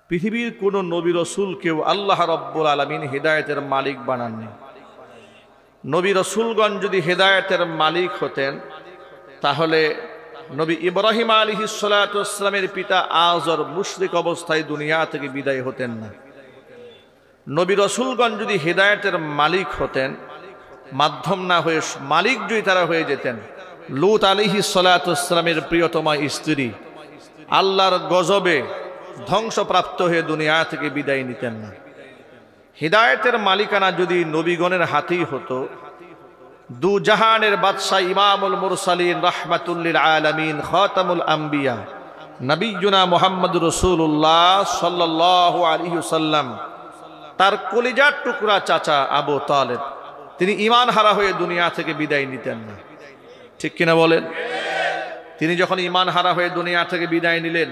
পৃথিবীর কোন নবী রাসূলকেও আল্লাহ রাব্বুল আলামিন হিদায়াতের মালিক বানাননি। নবী রাসূলগণ যদি হিদায়াতের মালিক হতেন তাহলে নবী ইব্রাহিম আলাইহিস সালাতু ওয়াস সালামের পিতা আযর মুশরিক অবস্থায় দুনিয়া থেকে বিদায় হতেন না। নবী রাসূলগণ যদি হিদায়াতের মালিক হতেন, মাধ্যম না হয়ে মালিক যদি তারা হয়ে যেতেন, লূত আলাইহিস সালাতু ওয়াস সালামের প্রিয়তমা স্ত্রী আল্লাহর গজবে ধ্বংসপ্রাপ্ত হয়ে দুনিয়া থেকে বিদায় নিতেন না। হিদায়াতের মালিকানা যদি নবীগণের হাতেই হতো, দু জাহানের বাদশাহ ইমামুল মুরসালিন রাহমাতুল লিল আলামিন খাতামুল আম্বিয়া নবিয়ুনা মুহাম্মদুর রাসূলুল্লাহ সাল্লাল্লাহু আলাইহি ওয়াসাল্লাম তার কলিজার টুকরা চাচা আবু তালেব তিনি ঈমান হারা হয়ে দুনিয়া থেকে বিদায় নিতেন না। ঠিক কিনা বলেন? তিনি যখন ঈমান হারা হয়ে দুনিয়া থেকে বিদায় নিলেন,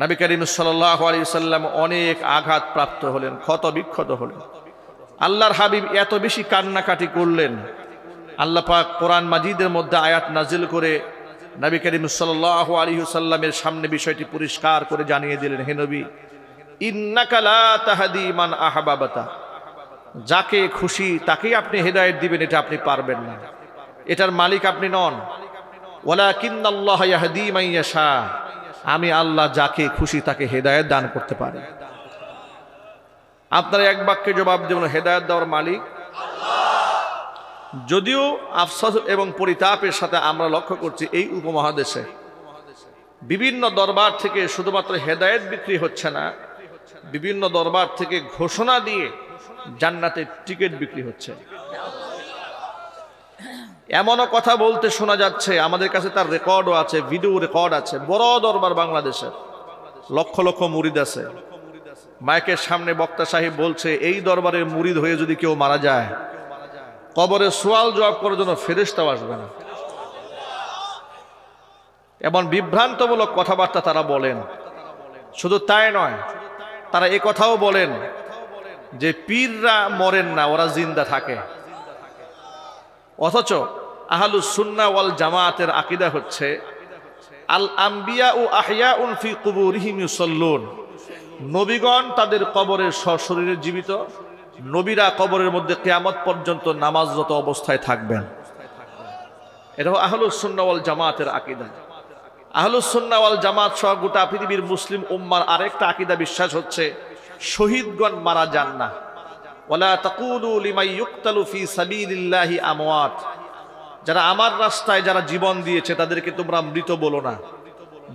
নবী করিম সাল্লাল্লাহু আলাইহি ওয়াসাল্লাম অনেক আঘাত প্রাপ্ত হলেন, ক্ষত বিক্ষত হলেন। আল্লাহর হাবিব এত বেশি কান্নাকাটি করলেন, আল্লাহ পাক কোরআন মাজিদের মধ্যে আয়াত নাজিল করে নবী করিম সাল্লাল্লাহু আলাইহি ওয়াসাল্লামের সামনে বিষয়টি পরিষ্কার করে জানিয়ে দিলেন, হে নবী, ইন্নাকা লা তাহদি মান আহবাবতা, যাকে খুশি তাকেই আপনি হেদায়েত দিবেন এটা আপনি পারবেন না, এটার মালিক আপনি নন। ওয়ালাকিন্নাল্লাহা ইয়াহদি মান ইয়াশা, আমি আল্লাহ যাকে খুশি তাকে হেদায়েত দান করতে পারি। আপনারা এক বাক্যে জবাব দেবেন, হেদায়েত দেওয়ার মালিক আল্লাহ। যদিও আফসোস এবং পরিতাপের সাথে আমরা লক্ষ্য করছি এই উপমহাদেশে বিভিন্ন দরবার থেকে শুধুমাত্র হেদায়েত বিক্রি হচ্ছে না, বিভিন্ন দরবার থেকে ঘোষণা দিয়ে জান্নাতের টিকিট বিক্রি হচ্ছে। এমনও কথা বলতে শোনা যাচ্ছে, আমাদের কাছে তার রেকর্ডও আছে, ভিডিও রেকর্ড আছে। বড় দরবার বাংলাদেশের, লক্ষ লক্ষ মুরিদ আছে, মাইকের সামনে বক্তা সাহেব বলছে এই দরবারের মুরিদ হয়ে যদি কেউ মারা যায়, কবরে সওয়াল জবাব করার জন্য ফেরেশতাও আসবে না। এমন বিভ্রান্তমূলক কথাবার্তা তারা বলেন। শুধু তাই নয়, তারা এ কথাও বলেন যে পীররা মরেন না, ওরা জিন্দা থাকে। অথচ আহলুস সুন্নাহ ওয়াল জামাতের আকীদা হচ্ছে আল আম্বিয়া ও আহইয়াউন ফি কুবুরিহিম ইউসাল্লুন, নবীগণ তাদের কবরে সশরীরে জীবিত, নবীরা কবরের মধ্যে কিয়ামত পর্যন্ত নামাজরত অবস্থায় থাকবেন। এটা আহলুস সুন্নাহ ওয়াল জামাতের আকীদা। আহলুস সুন্নাহ ওয়াল জামাত সহ গোটা পৃথিবীর মুসলিম উম্মার আরেকটা আকীদা বিশ্বাস হচ্ছে শহীদগণ মারা যান না। ওয়ালা তাকুলু লিমান ইউকতালু ফি সাবিলিল্লাহি আমওয়াত, যারা আমার রাস্তায় যারা জীবন দিয়েছে তাদেরকে তোমরা মৃত বলো না,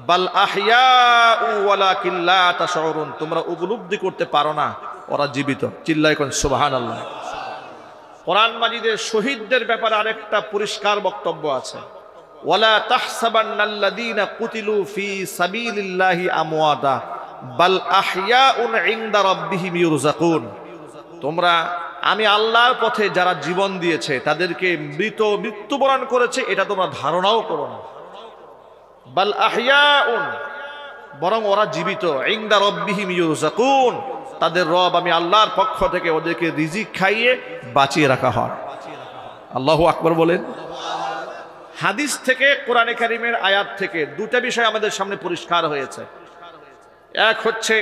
বাল আহইয়াউ ওয়ালাকিন লা তাশউরুন, তোমরা উপলব্ধি করতে পারো না ওরা জীবিত। চিল্লায় কোন সুবহানাল্লাহ। কোরআন মাজিদের শহীদদের ব্যাপারে আরেকটা পরিষ্কার বক্তব্য আছে, ওয়ালা তাহসাবান্নাল্লাযীনা কুতিলু ফি সাবিলিল্লাহি আমওয়াতা বাল আহইয়াউন ইনদা রাব্বিহিম ইউরযাকুন, তোমরা আমি আল্লাহর পথে যারা জীবন দিয়েছে তাদেরকে মৃত্যুবরণ করেছে এটা তোমরা ধারণাও করো না। বাল আহইয়াউন, বরং ওরা জীবিত, ইনদা রাব্বিহিম ইউরযাকুন, তাদের রব আমি আল্লাহর পক্ষ থেকে ওদেরকে রিজিক খাইয়ে বাঁচিয়ে রাখা হয়। আল্লাহু আকবার বলেন। হাদিস থেকে, কোরআনে কারীমের আয়াত থেকে দুটা বিষয় আমাদের সামনে পরিষ্কার হয়েছে। এক হচ্ছে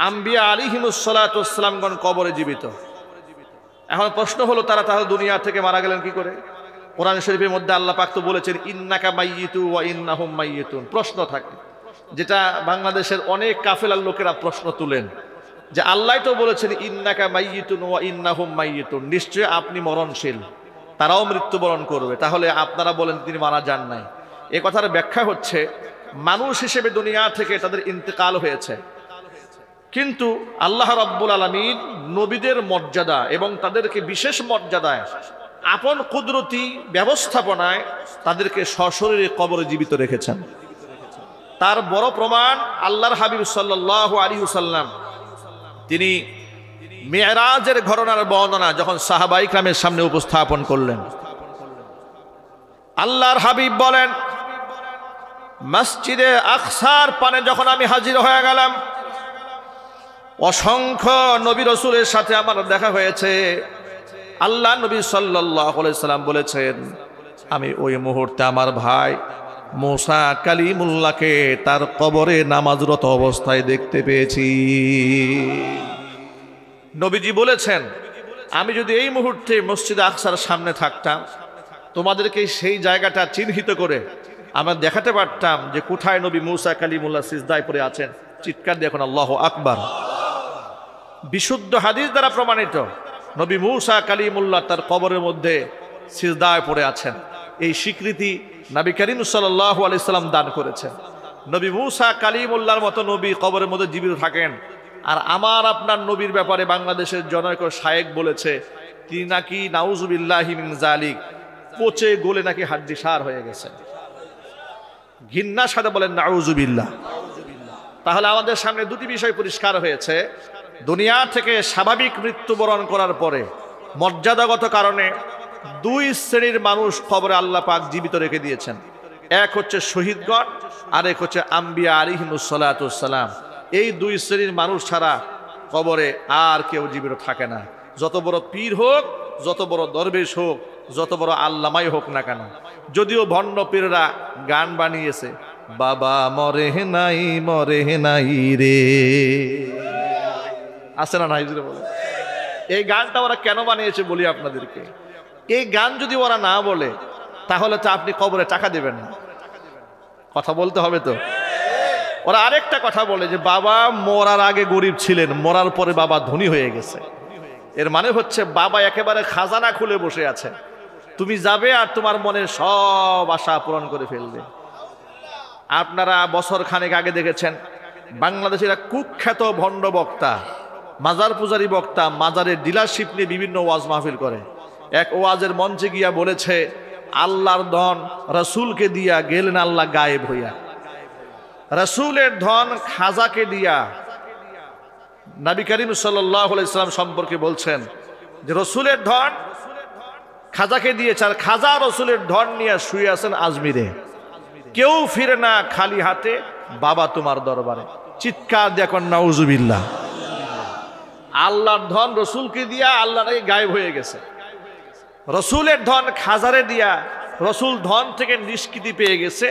আম্বিয়া আলাইহিমুস সালাতু ওয়াস সালামগণ কবরে জীবিত। এখন প্রশ্ন হলো তারা তাহলে দুনিয়া থেকে মারা গেলেন কি করে? কোরআন শরীফের মধ্যে আল্লাহ পাক তো বলেছেন ইন্নাকা মাইয়িতু ওয়া ইন্নাহুম মাইয়িতুন। প্রশ্ন থাকে, যেটা বাংলাদেশের অনেক কাফেলার লোকেরা প্রশ্ন তুলেন যে আল্লাহ তো বলেছেন ইন্নাকা মাইয়িতুন ওয়া ইন্নাহুম মাইয়িতুন, নিশ্চয় আপনি মরণশীল, তারাও মৃত্যুবরণ করবে, তাহলে আপনারা বলেন তিনি মারা যান নাই। এ কথার ব্যাখ্যা হচ্ছে মানুষ হিসেবে দুনিয়া থেকে তাদের ইন্তেকাল হয়েছে, কিন্তু আল্লাহ রাব্বুল আলামিন নবীদের মর্যাদা এবং তাদেরকে বিশেষ মর্যাদায় আপন কুদরতি ব্যবস্থাপনায় তাদেরকে সশরীরে কবরে জীবিত রেখেছেন। তার বড় প্রমাণ আল্লাহর হাবিব সাল্লাল্লাহু আলাইহি ওয়াসাল্লাম তিনি মিরাজের ঘটনার বর্ণনা যখন সাহাবায়ে কিরামের সামনে উপস্থাপন করলেন, আল্লাহর হাবিব বলেন, মসজিদে আকসার পানে যখন আমি হাজির হয়ে গেলাম, অসংখ্য নবী রাসূলের সাথে আমার দেখা হয়েছে। আল্লাহ নবী সাল্লাল্লাহু আলাইহি সাল্লাম বলেছেন, আমি ওই মুহূর্তে আমার ভাই মুসা কালিমুল্লাহকে তার কবরে নামাজরত অবস্থায় দেখতে পেয়েছি। নবীজি বলেছেন, আমি যদি এই মুহূর্তে মসজিদ আকসার সামনে থাকতাম, তোমাদেরকে সেই জায়গাটা চিহ্নিত করে আমরা দেখাতে পারতাম যে কোথায় নবী মুসা কালিমুল্লাহ সিজদায় পড়ে আছেন। চিৎকার দিয়ে এখন আল্লাহু আকবার। বিশুদ্ধ হাদিস দ্বারা প্রমাণিত নবী মুসা কালিমুল্লাহ তার কবরের মধ্যে সিজদায় পড়ে আছেন। এই স্বীকৃতি নবী করিম সাল্লাল্লাহু আলাইহি সাল্লাম দান করেছেন। নবী মুসা কালিমুল্লাহর মতো নবী কবরের মধ্যে জীবিত থাকেন। আর আমার আপনার নবীর ব্যাপারে বাংলাদেশের জনৈক শায়েখ বলেছে তিনি নাকি নাউজুবিল্লাহি মিন যালিক, পচে গলে নাকি হাড্ডি সার হয়ে গেছে। ঘৃণার সাথে বলেন নাউজুবিল্লাহ। তাহলে আমাদের সামনে দুটি বিষয় পরিষ্কার হয়েছে। দুনিয়া থেকে স্বাভাবিক মৃত্যুবরণ করার পরে মর্যাদাগত কারণে দুই শ্রেণীর মানুষ কবরে আল্লাহ পাক জীবিত রেখে দিয়েছেন। এক হচ্ছে শহীদগণ, আর এক হচ্ছে আম্বিয়া আলাইহিমুস সালাতুস সালাম। এই দুই শ্রেণীর মানুষ ছাড়া কবরে আর কেউ জীবিত থাকে না। যত বড় পীর হোক, যত বড় দরবেশ হোক, যত বড় আল্লামাই হোক না কেন। যদিও ভণ্ড পীররা গান বানিয়েছে, বাবা মরে নাই রে, আছে না নাই বলে। এই গানটা ওরা কেন বানিয়েছে বলি আপনাদেরকে। এই গান যদি ওরা না বলে তাহলে তো আপনি কবরে টাকা দেবেন না। কথা বলতে হবে তো। ওরা আরেকটা কথা বলে যে বাবা মরার আগে গরিব ছিলেন, মরার পরে বাবা ধনী হয়ে গেছে। এর মানে হচ্ছে বাবা একেবারে খাজানা খুলে বসে আছে, তুমি যাবে আর তোমার মনের সব আশা পূরণ করে ফেলবে। আপনারা বছর খানেক আগে দেখেছেন বাংলাদেশের এক কুখ্যাত ভণ্ড বক্তা, মাজার পূজারী বক্তা, মাজারের ডিলারশিপ নিয়ে বিভিন্ন ওয়াজ মাহফিল করে। এক ওয়াজের মঞ্চে গিয়া বলেছে আল্লাহর ধন রসুলকে দিয়া গেলেন আল্লাহ গায়েব হইয়া। রসুলের ধন খাজাকে দিয়া। নবী করিম সাল্লাল্লাহু আলাইহি সাল্লাম সম্পর্কে বলছেন যে রসুলের ধন খাজাকে দিয়েছে, আর খাজা রসুলের ধন নিয়ে শুয়ে আছেন আজমিরে। কেউ ফিরে না খালি হাতে বাবা তোমার দরবারে। চিৎকার দিয়ে এখন নাউজুবিল্লাহ। আল্লাহর ধন রসুলকে দিয়া আল্লাহ নাকি গায়েব হয়ে গেছে। রসুলের ধন খাজারে দিয়া রসুল ধন থেকে নিষ্কৃতি পেয়ে গেছে।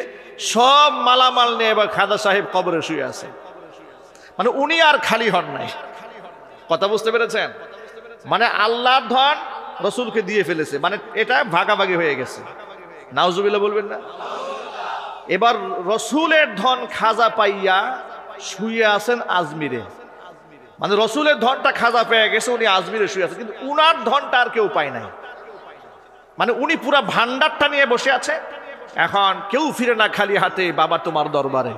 সব মালামাল নিয়ে এবার খাজা সাহেব কবরে শুয়ে আছে। মানে উনি আর খালি হন নাই। কথা বুঝতে পেরেছেন? মানে আল্লাহর ধন রসুলকে দিয়ে ফেলেছে, মানে এটা ভাগাভাগি হয়ে গেছে। নাউজুবিল্লাহ বলবেন না? এবার রসুলের ধন খাজা পাইয়া শুয়ে আছেন আজমিরে। মানে রসুলের ধনটা খাজা পেয়ে গেছে, উনি আজমিরে শুয়ে আছে, কিন্তু উনার ধনটা আর কেউ পায় নাই। মানে উনি পুরা ভান্ডারটা নিয়ে বসে আছে। এখন কেউ ফিরে না খালি হাতে বাবা তোমার দরবারে।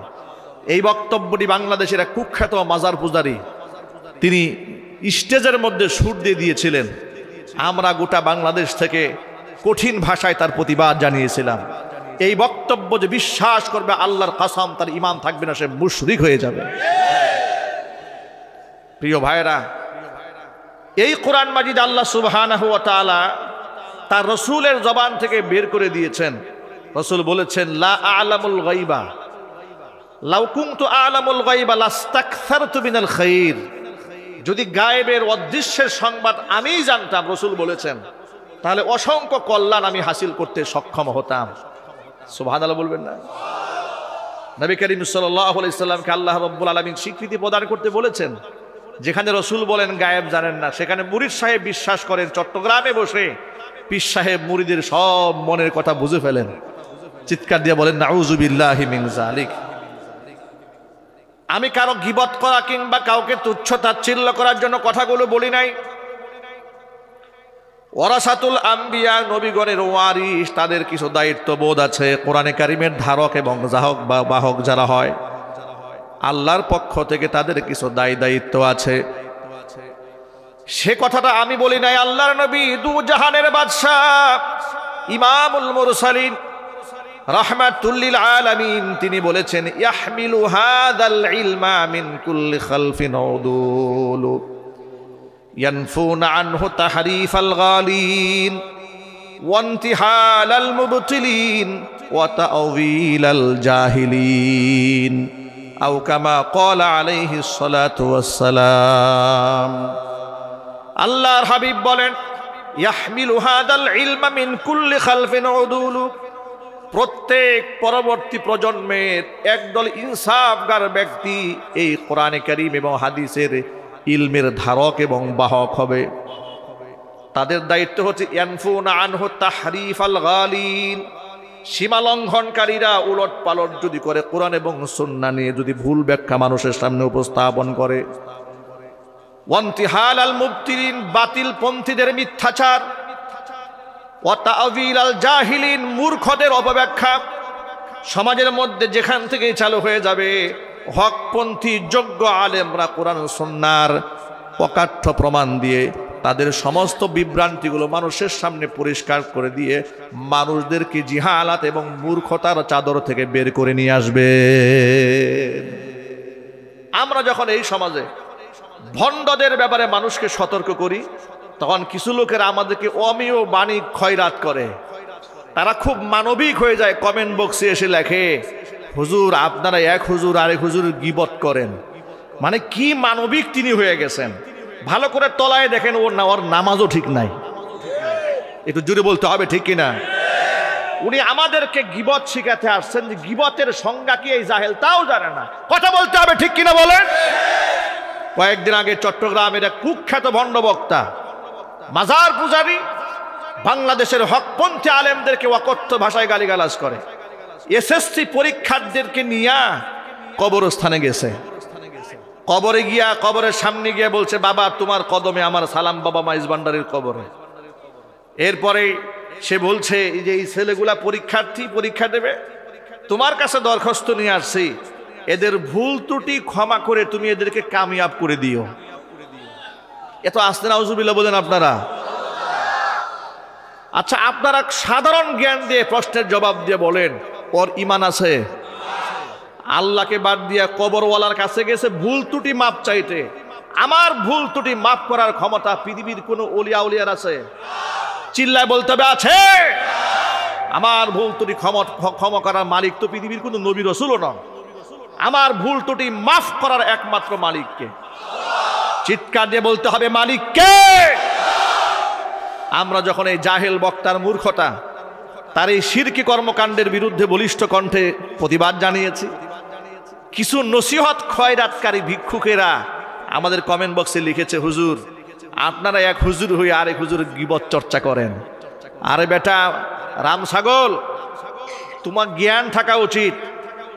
এই বক্তব্যটি বাংলাদেশের এক কুখ্যাত মাজার পূজারী তিনি স্টেজের মধ্যে সুর দিয়ে দিয়েছিলেন। আমরা গোটা বাংলাদেশ থেকে কঠিন ভাষায় তার প্রতিবাদ জানিয়েছিলাম। এই বক্তব্য যে বিশ্বাস করবে আল্লাহর কসম তার ঈমান থাকবে না, সে মুশরিক হয়ে যাবে। প্রিয় ভাইরা, এই কোরআন মাজিদ আল্লাহ সুবহানাহু ওয়া তাআলা তার রসুলের জবান থেকে বের করে দিয়েছেন। রসুল বলেছেন লা আ'লামুল গায়বা লাউ কুনতু আ'লামুল গায়বা লাস্তাকসারতু মিনাল খায়র। যদি গায়েবের অদৃশ্যের সংবাদ আমিই জানতাম, রসুল বলেছেন, তাহলে অসংখ্য কল্যাণ আমি হাসিল করতে সক্ষম হতাম। সুবহানাল্লাহ বলবেন না? নবী করিম সাল্লাল্লাহু আলাইহি সাল্লামকে আল্লাহ রাব্বুল আলামিন স্বীকৃতি প্রদান করতে বলেছেন। যেখানে রসুল বলেন গায়েব জানেন না, সেখানে মুরিদ সাহেব বিশ্বাস করেন চট্টগ্রামে বসে পীর সাহেব মুরিদের সব মনের কথা বুঝে ফেলেন। চিৎকার দিয়ে বলেন নাউজুবিল্লাহি মিন যালিক। আমি কারো গীবত করা কিংবা কাউকে তুচ্ছ তাচ্ছিল্য করার জন্য কথাগুলো বলি নাই। ওয়ারাসাতুল আম্বিয়া, নবীগণের ওয়ারিস, তাদের কিছু দায়িত্ববোধ আছে। কোরআনে কারিমের ধারক এবং বাহক যারা হয়, আল্লাহর পক্ষ থেকে তাদের কিছু দায়িত্ব আছে। সে কথাটা আমি বলি নাই। আল্লাহর নবী দু জাহানের বাদশাহ ইমামুল মুরসালিন রাহমাতুল লিল আলামিন তিনি বলেছেন ইয়াহমিলু হাযাল ইলমা মিন কুল্লি খালফিন উদুল ইয়ানফুনা আনহু তাহরিফাল গালিন ওয়া ইনতিহালাল মুবতিলিন ওয়া তা'ওয়িলাল জাহিলিন আও কামা ক্বালা আলাইহিস সালাতু ওয়াস সালাম। আল্লাহর হাবিব বলেন ইয়াহমিলু হাযাল ইলমা মিন কুল্লি খালফিন উদুল, প্রত্যেক পরবর্তী প্রজন্মের একদল ইনসাফগার ব্যক্তি এই কোরআনে কারীম এবং হাদিসের ইলমের ধারক এবং বাহক হবে। তাদের দায়িত্ব হচ্ছে ইয়ানফুনা আনহু তাহরিফাল গালিন, সীমা লঙ্ঘনকারীরা উলট পালট যদি করে, কোরআন এবং সুন্নাহ নিয়ে যদি ভুল ব্যাখ্যা মানুষের সামনে উপস্থাপন করে, ওয়ান্তিহাল আল মুবতিলিন, বাতিল পন্থীদের মিথ্যাচার, ওয়া তা'ওয়িল আল জাহিলিন, মূর্খদের অপব্যাখ্যা, সমাজের মধ্যে যেখান থেকে চালু হয়ে যাবে, হকপন্থী যোগ্য আলেমরা কোরআন সুন্নাহর অকাঠ্য প্রমাণ দিয়ে তাদের সমস্ত বিভ্রান্তিগুলো মানুষের সামনে পরিষ্কার করে দিয়ে মানুষদেরকে জিহালাত এবং মূর্খতার চাদর থেকে বের করে নিয়ে আসবে। আমরা যখন এই সমাজে ভণ্ডদের ব্যাপারে মানুষকে সতর্ক করি, তখন কিছু লোকেরা আমাদেরকে অমেয় বাণী খয়রাত করে। তারা খুব মানবিক হয়ে যায়, কমেন্ট বক্সে এসে লেখে, হুজুর আপনারা এক হুজুর আরেক হুজুরের গীবত করেন। মানে কি মানবিক তিনি হয়ে গেছেন। ভালো করে তলায় দেখেন, ওর নামাজও ঠিক নাই। একটু জোরে বলতে হবে, ঠিক কিনা? উনি আমাদেরকে গীবত শিখাতে আসছেন, যে গীবতের সংজ্ঞা কি এই জাহেল তাও জানে না। কথা বলতে হবে, ঠিক কিনা বলেন? কয়েকদিন আগে চট্টগ্রামের এক কুখ্যাত ভণ্ড বক্তা, মাজার পূজারী, বাংলাদেশের হকপন্থী আলেমদেরকে অকথ্য ভাষায় গালিগালাজ করে। এসএসসি পরীক্ষার্থীদেরকে নিয়ে কবরস্থানে গেছে। কবরে গিয়া, কবরের সামনে গিয়ে বলছে, বাবা তোমার কদমে আমার সালাম, বাবা মাইজ ভান্ডারীর কবরে। এরপরে সে বলছে, এই যে এই ছেলেগুলা পরীক্ষার্থী, পরীক্ষা দেবে, তোমার কাছে দরখাস্ত নিয়ে আসছি, এদের ভুল ত্রুটি ক্ষমা করে তুমি এদেরকে কামিয়াব করে দিও। এত আস্তে নাউজুবিল্লাহ বলেন আপনারা। আচ্ছা, আপনারা সাধারণ জ্ঞান দিয়ে প্রশ্নের জবাব দিয়ে বলেন, ওর ঈমান আছে? আল্লাহকে বাদ দিয়া কবরওয়ালার কাছে গেছে ভুল ত্রুটি মাপ চাইতে। আমার ভুল ত্রুটি মাফ করার ক্ষমতা পৃথিবীর কোন ওলিয়া উলিয়ার আছে? চিল্লায় বলতে হবে, আছে। আমার ভুল ত্রুটি ক্ষমা করার মালিক তো পৃথিবীর কোন নবী রাসূলও নন। আমার ভুল ত্রুটি মাফ করার একমাত্র মালিককে। চিৎকার দিয়ে বলতে হবে, মালিককে। আমরা যখন এই জাহেল বক্তার মূর্খতা, তার এই শিরকি কর্মকাণ্ডের বিরুদ্ধে বলিষ্ঠ কণ্ঠে প্রতিবাদ জানিয়েছি, কিছু নসিহত খয়রাতকারী ভিক্ষুকেরা আমাদের কমেন্ট বক্সে লিখেছে, হুজুর আপনারা এক হুজুর হয়ে আরেক হুজুরের গীবত চর্চা করেন। আরে বেটা রাম ছাগল, তোমার জ্ঞান থাকা উচিত।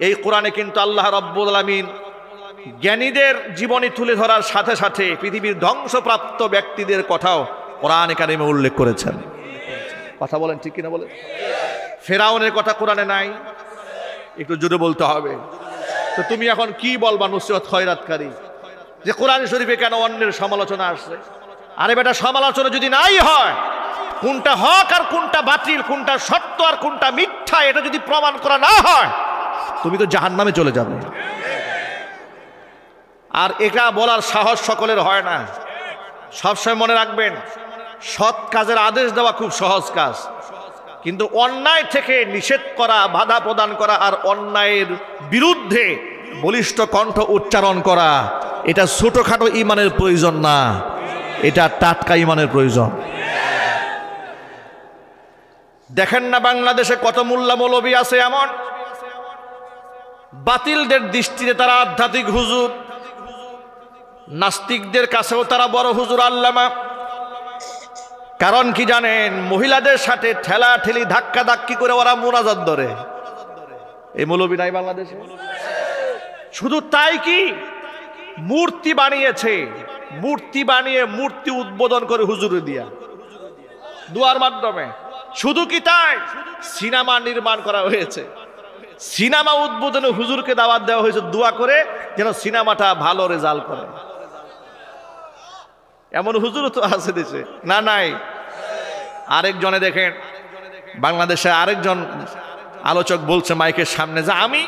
এই কোরআনে কিন্তু আল্লাহ রাব্বুল আলামিন জ্ঞানীদের জীবনী তুলে ধরার সাথে সাথে পৃথিবীর ধ্বংসপ্রাপ্ত ব্যক্তিদের কথাও কোরআনে কারিমে উল্লেখ করেছেন। কথা বলেন, ঠিক কিনা বলেন? ফেরাউনের কথা কোরআনে নাই? একটু জোরে বলতে হবে। তো তুমি এখন কি বলবা নসিহত খয়রাতকারী, যে কোরআন শরীফে কেন অন্যের সমালোচনা আসছে? আরে বেটা, সমালোচনা যদি নাই হয়, কোনটা হক আর কোনটা বাতিল, কোনটা সত্য আর কোনটা মিথ্যা, এটা যদি প্রমাণ করা না হয়, তুমি তো জাহান্নামে চলে যাবে। আর এটা বলার সাহস সকলের হয় না। সবসময় মনে রাখবেন, সৎ কাজের আদেশ দেওয়া খুব সহজ কাজ, কিন্তু অন্যায় থেকে নিষেধ করা, বাধা প্রদান করা আর অন্যায়ের বিরুদ্ধে বলিষ্ঠ কণ্ঠ উচ্চারণ করা, এটা ছোটখাটো ইমানের প্রয়োজন না, এটা টাটকা ইমানের প্রয়োজন। দেখেন না বাংলাদেশে কত মোল্লা মৌলবী আছে এমন, বাতিলদের দৃষ্টিতে তারা আধ্যাত্মিক হুজুর, নাস্তিকদের কাছেও তারা বড় হুজুর আল্লামা। কারণ কি জানেন? মহিলাদের সাথে ঠেলা ঠেলি ধাক্কা ধাক্কি করে ওরা মুনাজাত ধরে। এই মৌলবী নাই বাংলাদেশে? শুধু তাই কি, মূর্তি বানিয়েছে, মূর্তি বানিয়ে মূর্তি উদ্বোধন করে হুজুরে দিয়া, দুয়ার মাধ্যমে। শুধু কি তাই, সিনেমা নির্মাণ করা হয়েছে, সিনেমা উদ্বোধনে হুজুরকে দাওয়াত দেওয়া হয়েছে দোয়া করে যেন সিনেমাটা ভালো রেজাল্ট করে। এমন হুজুরও তো আছে দেশে, না নাই? আরেকজনে দেখেন, বাংলাদেশে আরেকজন আলোচক বলছে মাইকের সামনে যে আমি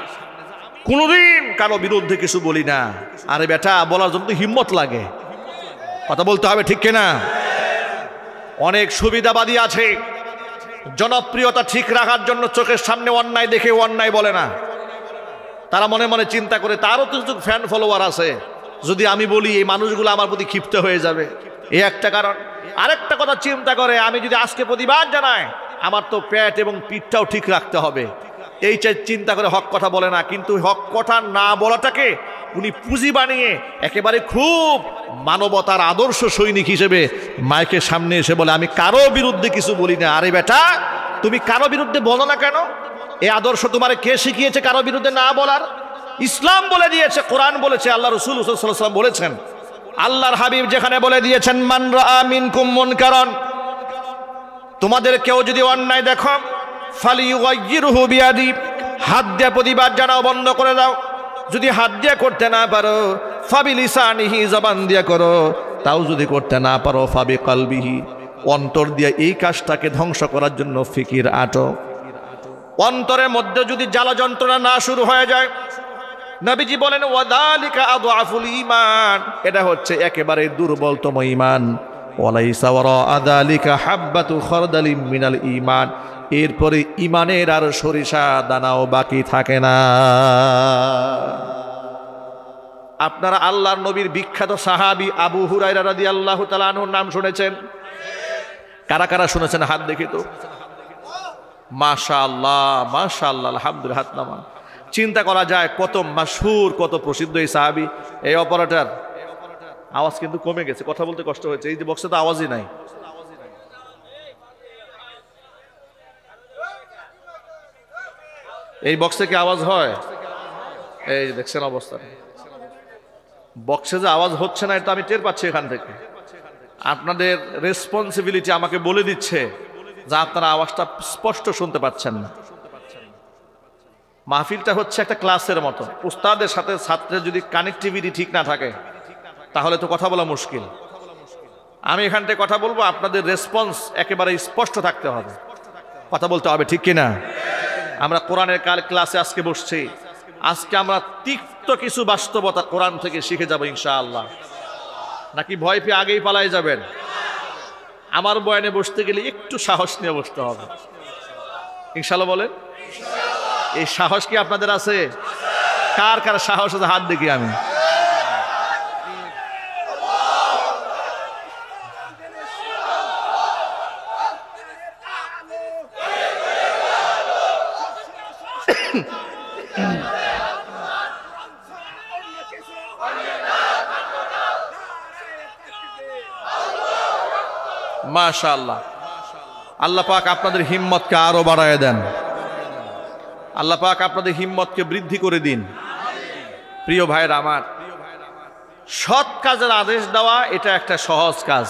কোনোদিন কারো বিরুদ্ধে কিছু বলি না। আরে বেটা, বলার জন্য হিম্মত লাগে, কথা বলতে হবে, ঠিক কিনা? অনেক সুবিধাবাদী আছে, জনপ্রিয়তা ঠিক রাখার জন্য চোখের সামনে অন্যায় দেখে অন্যায় বলে না। তারা মনে মনে চিন্তা করে তারও তো ফ্যান ফলোয়ার আছে, যদি আমি বলি এই মানুষগুলো আমার প্রতি ক্ষিপ্ত হয়ে যাবে, এই একটা কারণ। আরেকটা কথা চিন্তা করে, আমি যদি আজকে প্রতিবাদ জানাই, আমার তো পেট এবং পিঠটাও ঠিক রাখতে হবে, এই চিন্তা করে হক কথা বলে না। কিন্তু হক কথা না বলাটাকে উনি পুঁজি বানিয়ে একেবারে খুব মানবতার আদর্শ সৈনিক হিসেবে মাইকের সামনে এসে বলে, আমি কারো বিরুদ্ধে কিছু বলি না। আরে বেটা, তুমি কারো বিরুদ্ধে বলো না কেন? এই আদর্শ তোমারে কে শিখিয়েছে কারো বিরুদ্ধে না বলার? ইসলাম বলে দিয়েছে, কোরআন বলেছে, আল্লাহ রাসূল সাল্লাল্লাহু আলাইহি ওয়াসাল্লাম বলেছেন। আল্লাহর হাবিব যেখানে বলে দিয়েছেন, মান রাআ মিনকুম মুনকারান, তোমাদের কেউ যদি অন্যায় দেখো, ফালিয়ুগাইয়িরহু বিয়াদি, হাত দিয়ে প্রতিবাদ জানাও, বন্ধ করে দাও। যদি হাত দিয়ে করতে না পারো, ফাবিলিসানিহি, জবান দিয়ে করো। তাও যদি করতে না পারো, ফাবিকালবিহি, অন্তর দিয়ে এই কাজটাকে ধ্বংস করার জন্য ফিকির আটো। অন্তরের মধ্যে যদি জ্বালা যন্ত্রণা না শুরু হয়ে যায়, নবীজি বলেন ওয়াদালিকা আদআফুল ঈমান, এটা হচ্ছে একেবারে দুর্বলতম ঈমান। ওয়ালাইসা ওয়ারা যালিকা হাব্বাতু খারদালিম মিনাল ঈমান, এরপরে ঈমানের আর সরিষা দানাও বাকি থাকে না। আপনারা আল্লাহর নবীর বিখ্যাত সাহাবী আবু হুরায়রা রাদিয়াল্লাহু তাআলা আনহুর নাম শুনেছেন? কারা কারা শুনেছেন হাত দেখি তো। মাশাআল্লাহ, মাশাআল্লাহ, আলহামদুলিল্লাহ, হাত নামান। চিন্তা করা যায় কত মাশহুর, কত প্রসিদ্ধ এই সাহাবী। এই অপারেটর, আওয়াজ কিন্তু কমে গেছে, কথা বলতে কষ্ট হয়েছে। এই যে বক্সে তো আওয়াজই নাই। এই বক্সে কি আওয়াজ হয়? এই দেখছেন অবস্থা, বক্সে যে আওয়াজ হচ্ছে না, এটা আমি টের পাচ্ছি এখান থেকে। আপনাদের রেসপন্সিবিলিটি আমাকে বলে দিচ্ছে যে আপনারা আওয়াজটা স্পষ্ট শুনতে পাচ্ছেন না। মাহফিলটা হচ্ছে একটা ক্লাসের মতো। উস্তাদের সাথে ছাত্রের যদি কানেক্টিভিটি ঠিক না থাকে, তাহলে তো কথা বলা মুশকিল। আমি এখান থেকে কথা বলবো, আপনাদের রেসপন্স একেবারে স্পষ্ট থাকতে হবে, কথা বলতে হবে, ঠিক কিনা? আমরা কোরআনের ক্লাসে আজকে বসছি, আজকে আমরা তিক্ত কিছু বাস্তবতা কোরআন থেকে শিখে যাব ইনশাআল্লাহ। নাকি ভয় পেয়ে আগেই পালাই যাবেন? আমার বয়ানে বসতে গেলে একটু সাহস নিয়ে বসতে হবে ইনশাআল্লাহ। বলেন, এই সাহস কি আপনাদের আছে? কার কার সাহস আছে হাত দেখি আমি। মাশাআল্লাহ, আল্লাহ পাক আপনাদের হিম্মতকে আরো বাড়ায় দেন, আল্লাহ পাক আপনাদের হিম্মতকে বৃদ্ধি করে দিন। প্রিয় ভাইরা আমার, সৎ কাজের আদেশ দেওয়া এটা একটা সহজ কাজ,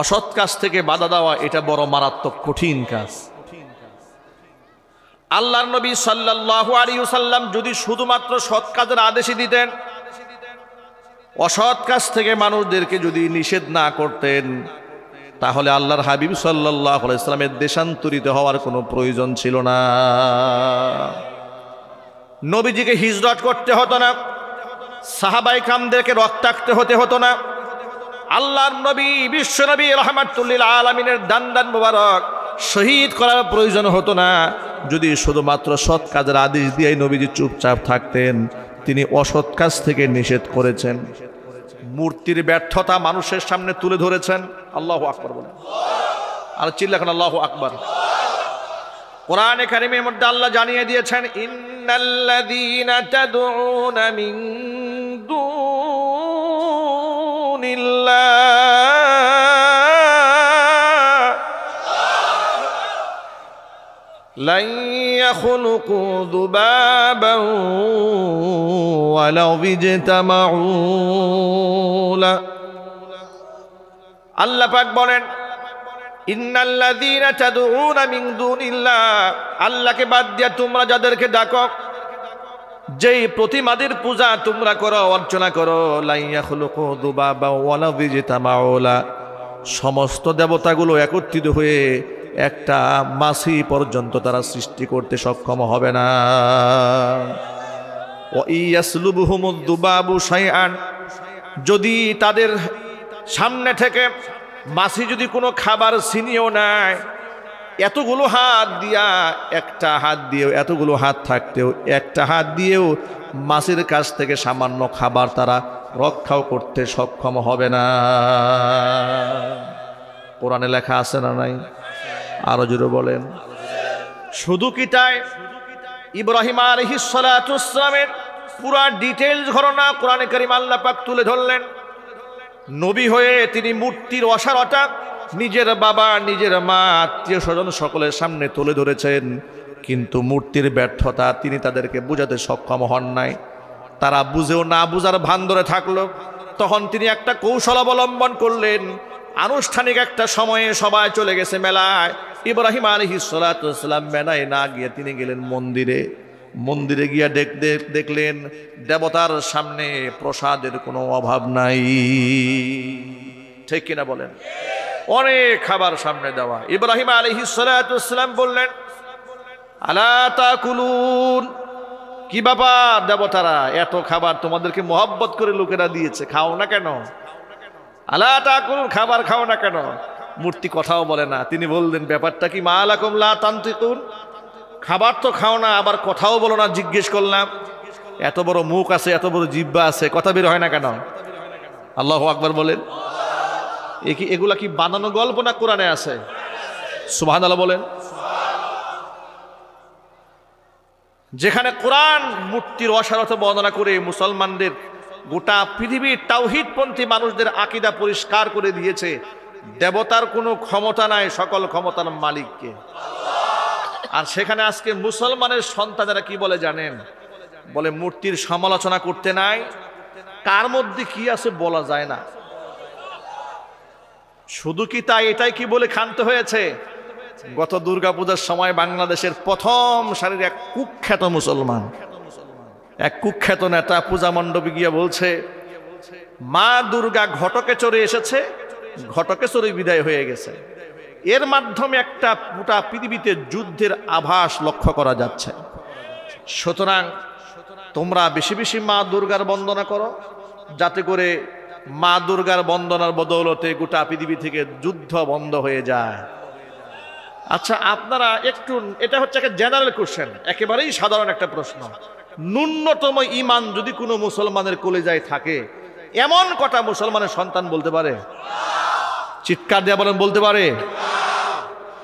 অসৎ কাজ থেকে বাধা দেওয়া এটা বড় মারাত্মক কঠিন কাজ। আল্লাহর নবী সাল্লাল্লাহু আলাইহি ওয়াসাল্লাম যদি শুধুমাত্র সৎ কাজের আদেশই দিতেন, অসৎ কাজ থেকে মানুষদেরকে যদি নিষেধ না করতেন, তাহলে আল্লাহর হাবিব সাল্লাল্লাহু আলাইহি ওয়াসাল্লামের দেশান্তরিত হওয়ার কোনো প্রয়োজন ছিল না। নবীজিকে হিজরত করতে হতো না, সাহাবায়ে কিরামদেরকে রক্তাক্ত হতে হতো না, আল্লাহর নবী বিশ্ব নবী রাহমাতুল লিল আলামিনের দান মোবারক শহীদ করার প্রয়োজন হতো না, যদি শুধুমাত্র সৎ কাজের আদেশ দিয়ে নবীজি চুপচাপ থাকতেন। তিনি অসৎ কাজ থেকে নিষেধ করেছেন, মূর্তির ব্যর্থতা মানুষের সামনে তুলে ধরেছেন। আল্লাহু আকবার বলেন, আর চিল্লাখান আল্লাহু আকবার। কোরআনে কারীমের মধ্যে আল্লাহ জানিয়ে দিয়েছেন, ইন্নাল্লাযীনা তাদউনা মিন দুনিল্লাহ লান ইয়াখলুকু যুবাবান ওয়ালাউ ইজতামাউ লা। আল্লাহ পাক বলেন, ইন্নাল্লাযীনা তাদউনা মিন দুনিল্লাহ, আল্লাহকে বাদ দিয়ে তোমরা যাদেরকে ডাকো, যেই প্রতিমাদের পূজা তোমরা করো, অর্চনা করো, লা ইয়াখলুকু যুবাবা ওয়ালা ইজতামাউ লা, সমস্ত দেবতাগুলো একত্রিত হয়ে একটা মাছি পর্যন্ত তারা সৃষ্টি করতে সক্ষম হবে না। ওয়া ইয়াসলুবুহুমুদ যুবাবু শাইআন, যদি তাদের সামনে থেকে মাছি যদি কোনো খাবার ছিনিয়েও নেয়, এতগুলো হাত দিয়া, একটা হাত দিয়েও, এতগুলো হাত থাকতেও একটা হাত দিয়েও মাছির কাছ থেকে সামান্য খাবার তারা রক্ষাও করতে সক্ষম হবে না। কোরআনে লেখা আছে না নাই? আরো জোরে বলেন। শুধু কি তাই, ইব্রাহিম আলাইহিস সালাতুস সালামের পুরা ডিটেইলস ঘটনা কোরআনে কারীম আল্লাহ পাক তুলে ধরলেন। নবী হয়ে তিনি মূর্তির অসারতা নিজের বাবা, নিজের মা, আত্মীয় স্বজন সকলের সামনে তুলে ধরেছেন, কিন্তু মূর্তির ব্যর্থতা তিনি তাদেরকে বোঝাতে সক্ষম হন নাই। তারা বুঝেও না বুঝার ভান ধরে থাকলো। তখন তিনি একটা কৌশল অবলম্বন করলেন। আনুষ্ঠানিক একটা সময়ে সবাই চলে গেছে মেলায়, ইব্রাহিম আলাইহিস সালাতু ওয়াস সালাম মেলায় না গিয়ে তিনি গেলেন মন্দিরে। মন্দিরে গিয়া দেখলেন দেবতার সামনে প্রসাদের কোনো অভাব নাই। ঠিক কিনা বলেন? অনেক খাবার সামনে দেওয়া। ইব্রাহিম আলাইহিস সালাতু ওয়াস সালাম বললেন, আলা তাকুলুন, কি ব্যাপার দেবতারা, এত খাবার তোমাদেরকে মোহাব্বত করে লোকেরা দিয়েছে, খাও না কেন? আলা তাকুলুন, খাবার খাও না কেন? মূর্তি কথাও বলে না। তিনি বললেন, ব্যাপারটা কি? মা লাকুম লা তানতিকুন, খাবার তো খাও না, আবার কথাও বলো না। জিজ্ঞেস করলাম, এত বড় মুখ আছে, এত বড় জিহ্বা আছে, কথা বের হয় না কেন? আল্লাহু আকবার বলেন। এগুলা কি বানানো গল্প না কোরআনে আছে? সুবহানাল্লাহ বলেন। যেখানে কোরআন মূর্তির অসারতা বর্ণনা করে মুসলমানদের, গোটা পৃথিবীর তাওহীদপন্থী মানুষদের আকীদা পরিষ্কার করে দিয়েছে, দেবতার কোনো ক্ষমতা নাই, সকল ক্ষমতার মালিককে। আর সেখানে আজকে মুসলমানের সন্তানেরা কি বলে জানেন? বলে মূর্তির সমালোচনা করতে নাই, কার মধ্যে কি আছে বলা যায় না। শুধু কি তাই, এটাই কি বলে ক্ষান্ত হয়েছে? গত দুর্গাপূজার সময় বাংলাদেশের প্রথম সারির এক কুখ্যাত মুসলমান, এক কুখ্যাত নেতা পূজা মণ্ডপে গিয়ে বলছে, মা দুর্গা ঘটকে চড়ে এসেছে, ঘটকে চড়ে বিদায় হয়ে গেছে। এর মাধ্যমে একটা গোটা পৃথিবীতে যুদ্ধের আভাস লক্ষ্য করা যাচ্ছে। সুতরাং তোমরা বেশি বেশি মা দুর্গার বন্দনা করো, যাতে করে মা দুর্গার বন্দনার বদৌলতে গোটা পৃথিবী থেকে যুদ্ধ বন্ধ হয়ে যায়। আচ্ছা, আপনারা একটু, এটা হচ্ছে একটা জেনারেল কোশ্চেন, একেবারেই সাধারণ একটা প্রশ্ন। ন্যূনতম ঈমান যদি কোনো মুসলমানের কলিজায় থাকে, এমন কটা মুসলমানের সন্তান বলতে পারে? চিৎকার দিয়ে বলেন, বলতে পারে?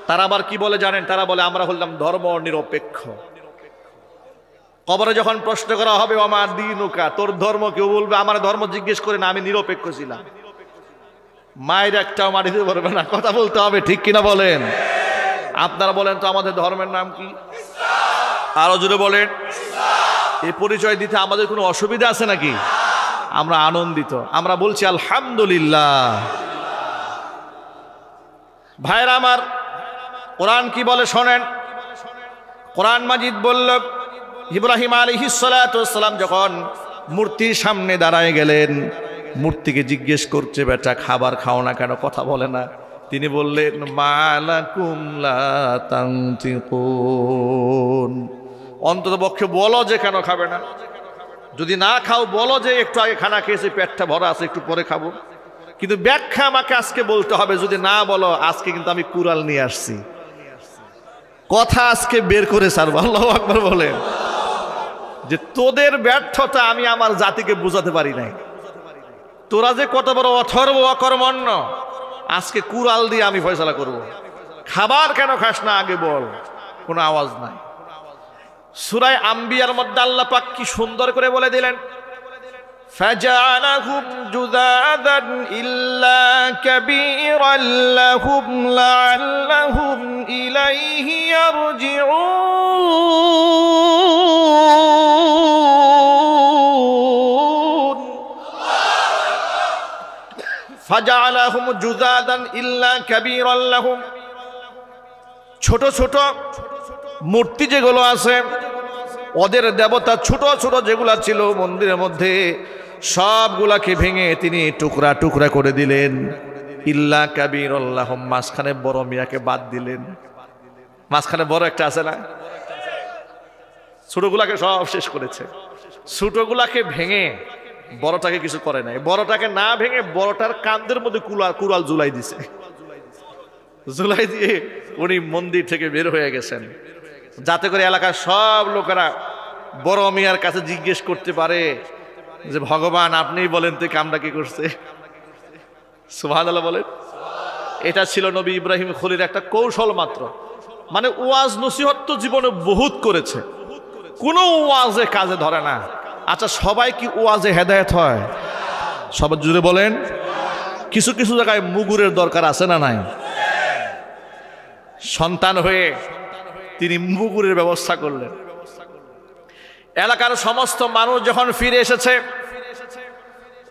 তারা আবার কি বলে জানেন? তারা বলে, আমরা হলাম ধর্ম নিরপেক্ষ। কবরে যখন প্রশ্ন করা হবে, আমার দীনুকা, তোর ধর্ম, কেউ বলবে আমার ধর্ম জিজ্ঞেস করে না, আমি নিরপেক্ষ ছিলাম। মায়ের একটাও মাটি দিতে পারবে না, কথা বলতে হবে। ঠিক কিনা বলেন? আপনারা বলেন তো, আমাদের ধর্মের নাম কি? আরো জোরে বলেন। এই পরিচয় দিতে আমাদের কোনো অসুবিধা আছে নাকি? আমরা আনন্দিত, আমরা বলছি আলহামদুলিল্লাহ। ভাইরা আমার, কোরআন কি বলে শোনেন। কোরআন মাজিদ বলল, ইব্রাহিম আলাইহিস সালাতু ওয়াস সালাম যখন মূর্তির সামনে দাঁড়ায় গেলেন, মূর্তিকে জিজ্ঞেস করছে, বেটা খাবার খাও না কেন, কথা বলে না। তিনি বললেন, মা লাকুম লা তানতিকুন, অন্তত পক্ষে বলো যে কেন খাবে না। যদি না খাও বলো যে একটু আগে খানা খেয়েছি, পেটটা ভরা আছে, একটু পরে খাবো। কিন্তু ব্যাখ্যা আমাকে আজকে বলতে হবে। যদি না বলো, আজকে কিন্তু আমি কুড়াল নিয়ে আসছি, কথা আজকে বের করে ছাড়বো। আল্লাহু আকবার বলেন। যে তোদের ব্যর্থতা আমি আমার জাতিকে বুঝাতে পারি নাই, তোরা যে কত বড় অথর্ব অকর্মণ্য, আজকে কুড়াল দিয়ে আমি ফয়সালা করব। খাবার কেন খাস না আগে বল। কোনো আওয়াজ নাই। সূরা আম্বিয়ার মধ্যে আল্লাহ পাক কি সুন্দর করে বলে দিলেন, ফাজআলাহুম জুযাদান ইল্লা কাবীরান লাহুম লাআল্লাহুম ইলাইহি ইয়ারজিউন। ফাজআলাহুম জুযাদান ইল্লা কাবীরান লাহুম, ছোট ছোট মূর্তি যেগুলো আছে, ওদের দেবতা ছোট ছোট যেগুলা ছিল মন্দিরের মধ্যে, সবগুলাকে ভেঙে তিনি টুকরা টুকরা করে দিলেন। ইল্লা কাবীরান লাহুম, মাঝখানে বড় মিয়াকে বাদ দিলেন। মাঝখানে বড় একটা আছে না, ছোটগুলাকে সব শেষ করেছে। ছোটগুলাকে ভেঙে বড়টাকে কিছু করে নাই। বড়টাকে না ভেঙে বড়টার কাঁধের মধ্যে কুড়াল ঝুলাই দিছে। ঝুলাই দিয়ে উনি মন্দির থেকে বের হয়ে গেছেন, যাতে করে এলাকার সব লোকেরা বড় মিয়ার কাছে জিজ্ঞেস করতে পারে যে, ভগবান আপনিই বলেন তো কামটা কি করছে। সুবহানাল্লাহ বলেন। এটা ছিল নবী ইব্রাহিম খলিল একটা কৌশল মাত্র। মানে ওয়াজ নসিহত তো জীবনে বহুত করেছে, কোনো ওয়াজে কাজে ধরে না। আচ্ছা, সবাই কি ওয়াজে হেদায়েত হয়? সবার জুড়ে বলেন। কিছু কিছু জায়গায় মুগুরের দরকার আছে না নাই? সন্তান হয়ে তিনি মুগুরের ব্যবস্থা করলেন। এলাকার সমস্ত মানুষ যখন ফিরে এসেছে,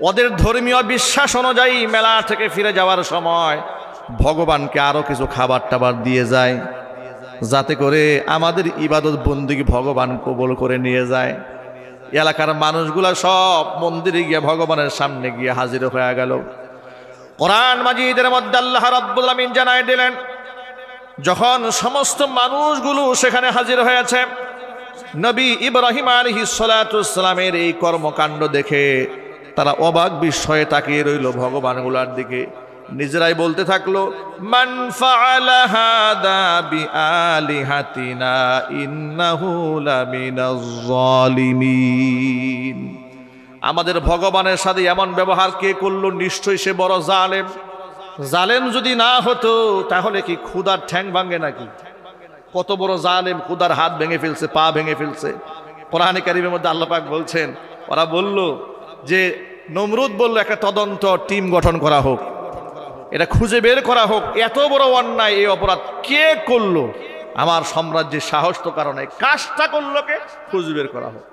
ওদের ধর্মীয় বিশ্বাস অনুযায়ী মেলা থেকে ফিরে যাওয়ার সময় ভগবানকে আরো কিছু খাবার টাবার দিয়ে যায়, যাতে করে আমাদের ইবাদত বন্দেগী ভগবান কবুল করে নিয়ে যায়। এলাকার মানুষগুলা সব মন্দিরে গিয়ে ভগবানের সামনে গিয়ে হাজির হয়ে গেল। কোরআন মাজিদের মধ্যে আল্লাহ রাব্বুল আলামিন জানায় দিলেন, যখন সমস্ত মানুষগুলো সেখানে হাজির হয়েছে, নবী ইব্রাহিম আলাইহিস সালাতু ওয়াস সালামের এই কর্মকাণ্ড দেখে তারা অবাক বিস্ময়ে তাকিয়ে রইল ভগবানগুলার দিকে। নিজেরাই বলতে থাকলো, মান ফাআলা হাদা বিআলিহাতিনা ইন্নাহু লামিনাজ জালিমিন। আমাদের ভগবানের সাথে এমন ব্যবহার কে করলো? নিশ্চয়ই সে বড় জালেম। জালেম যদি না হতো তাহলে কি খুদার ঠ্যাং ভাঙে নাকি? কত বড় জালেম, খুদার হাত ভেঙে ফেলছে, পা ভেঙে ফেলছে। কোরআনে কারীমের মধ্যে আল্লাহ পাক বলছেন, ওরা বলল যে নমরুদ বলল একটা তদন্ত টিম গঠন করা হোক, এটা খুঁজে বের করা হোক, এত বড় অন্যায়, এই অপরাধ কে করলো? আমার সাম্রাজ্যের সাহস তো কারণে কাজটা করলো কে? খুঁজে বের করা হোক।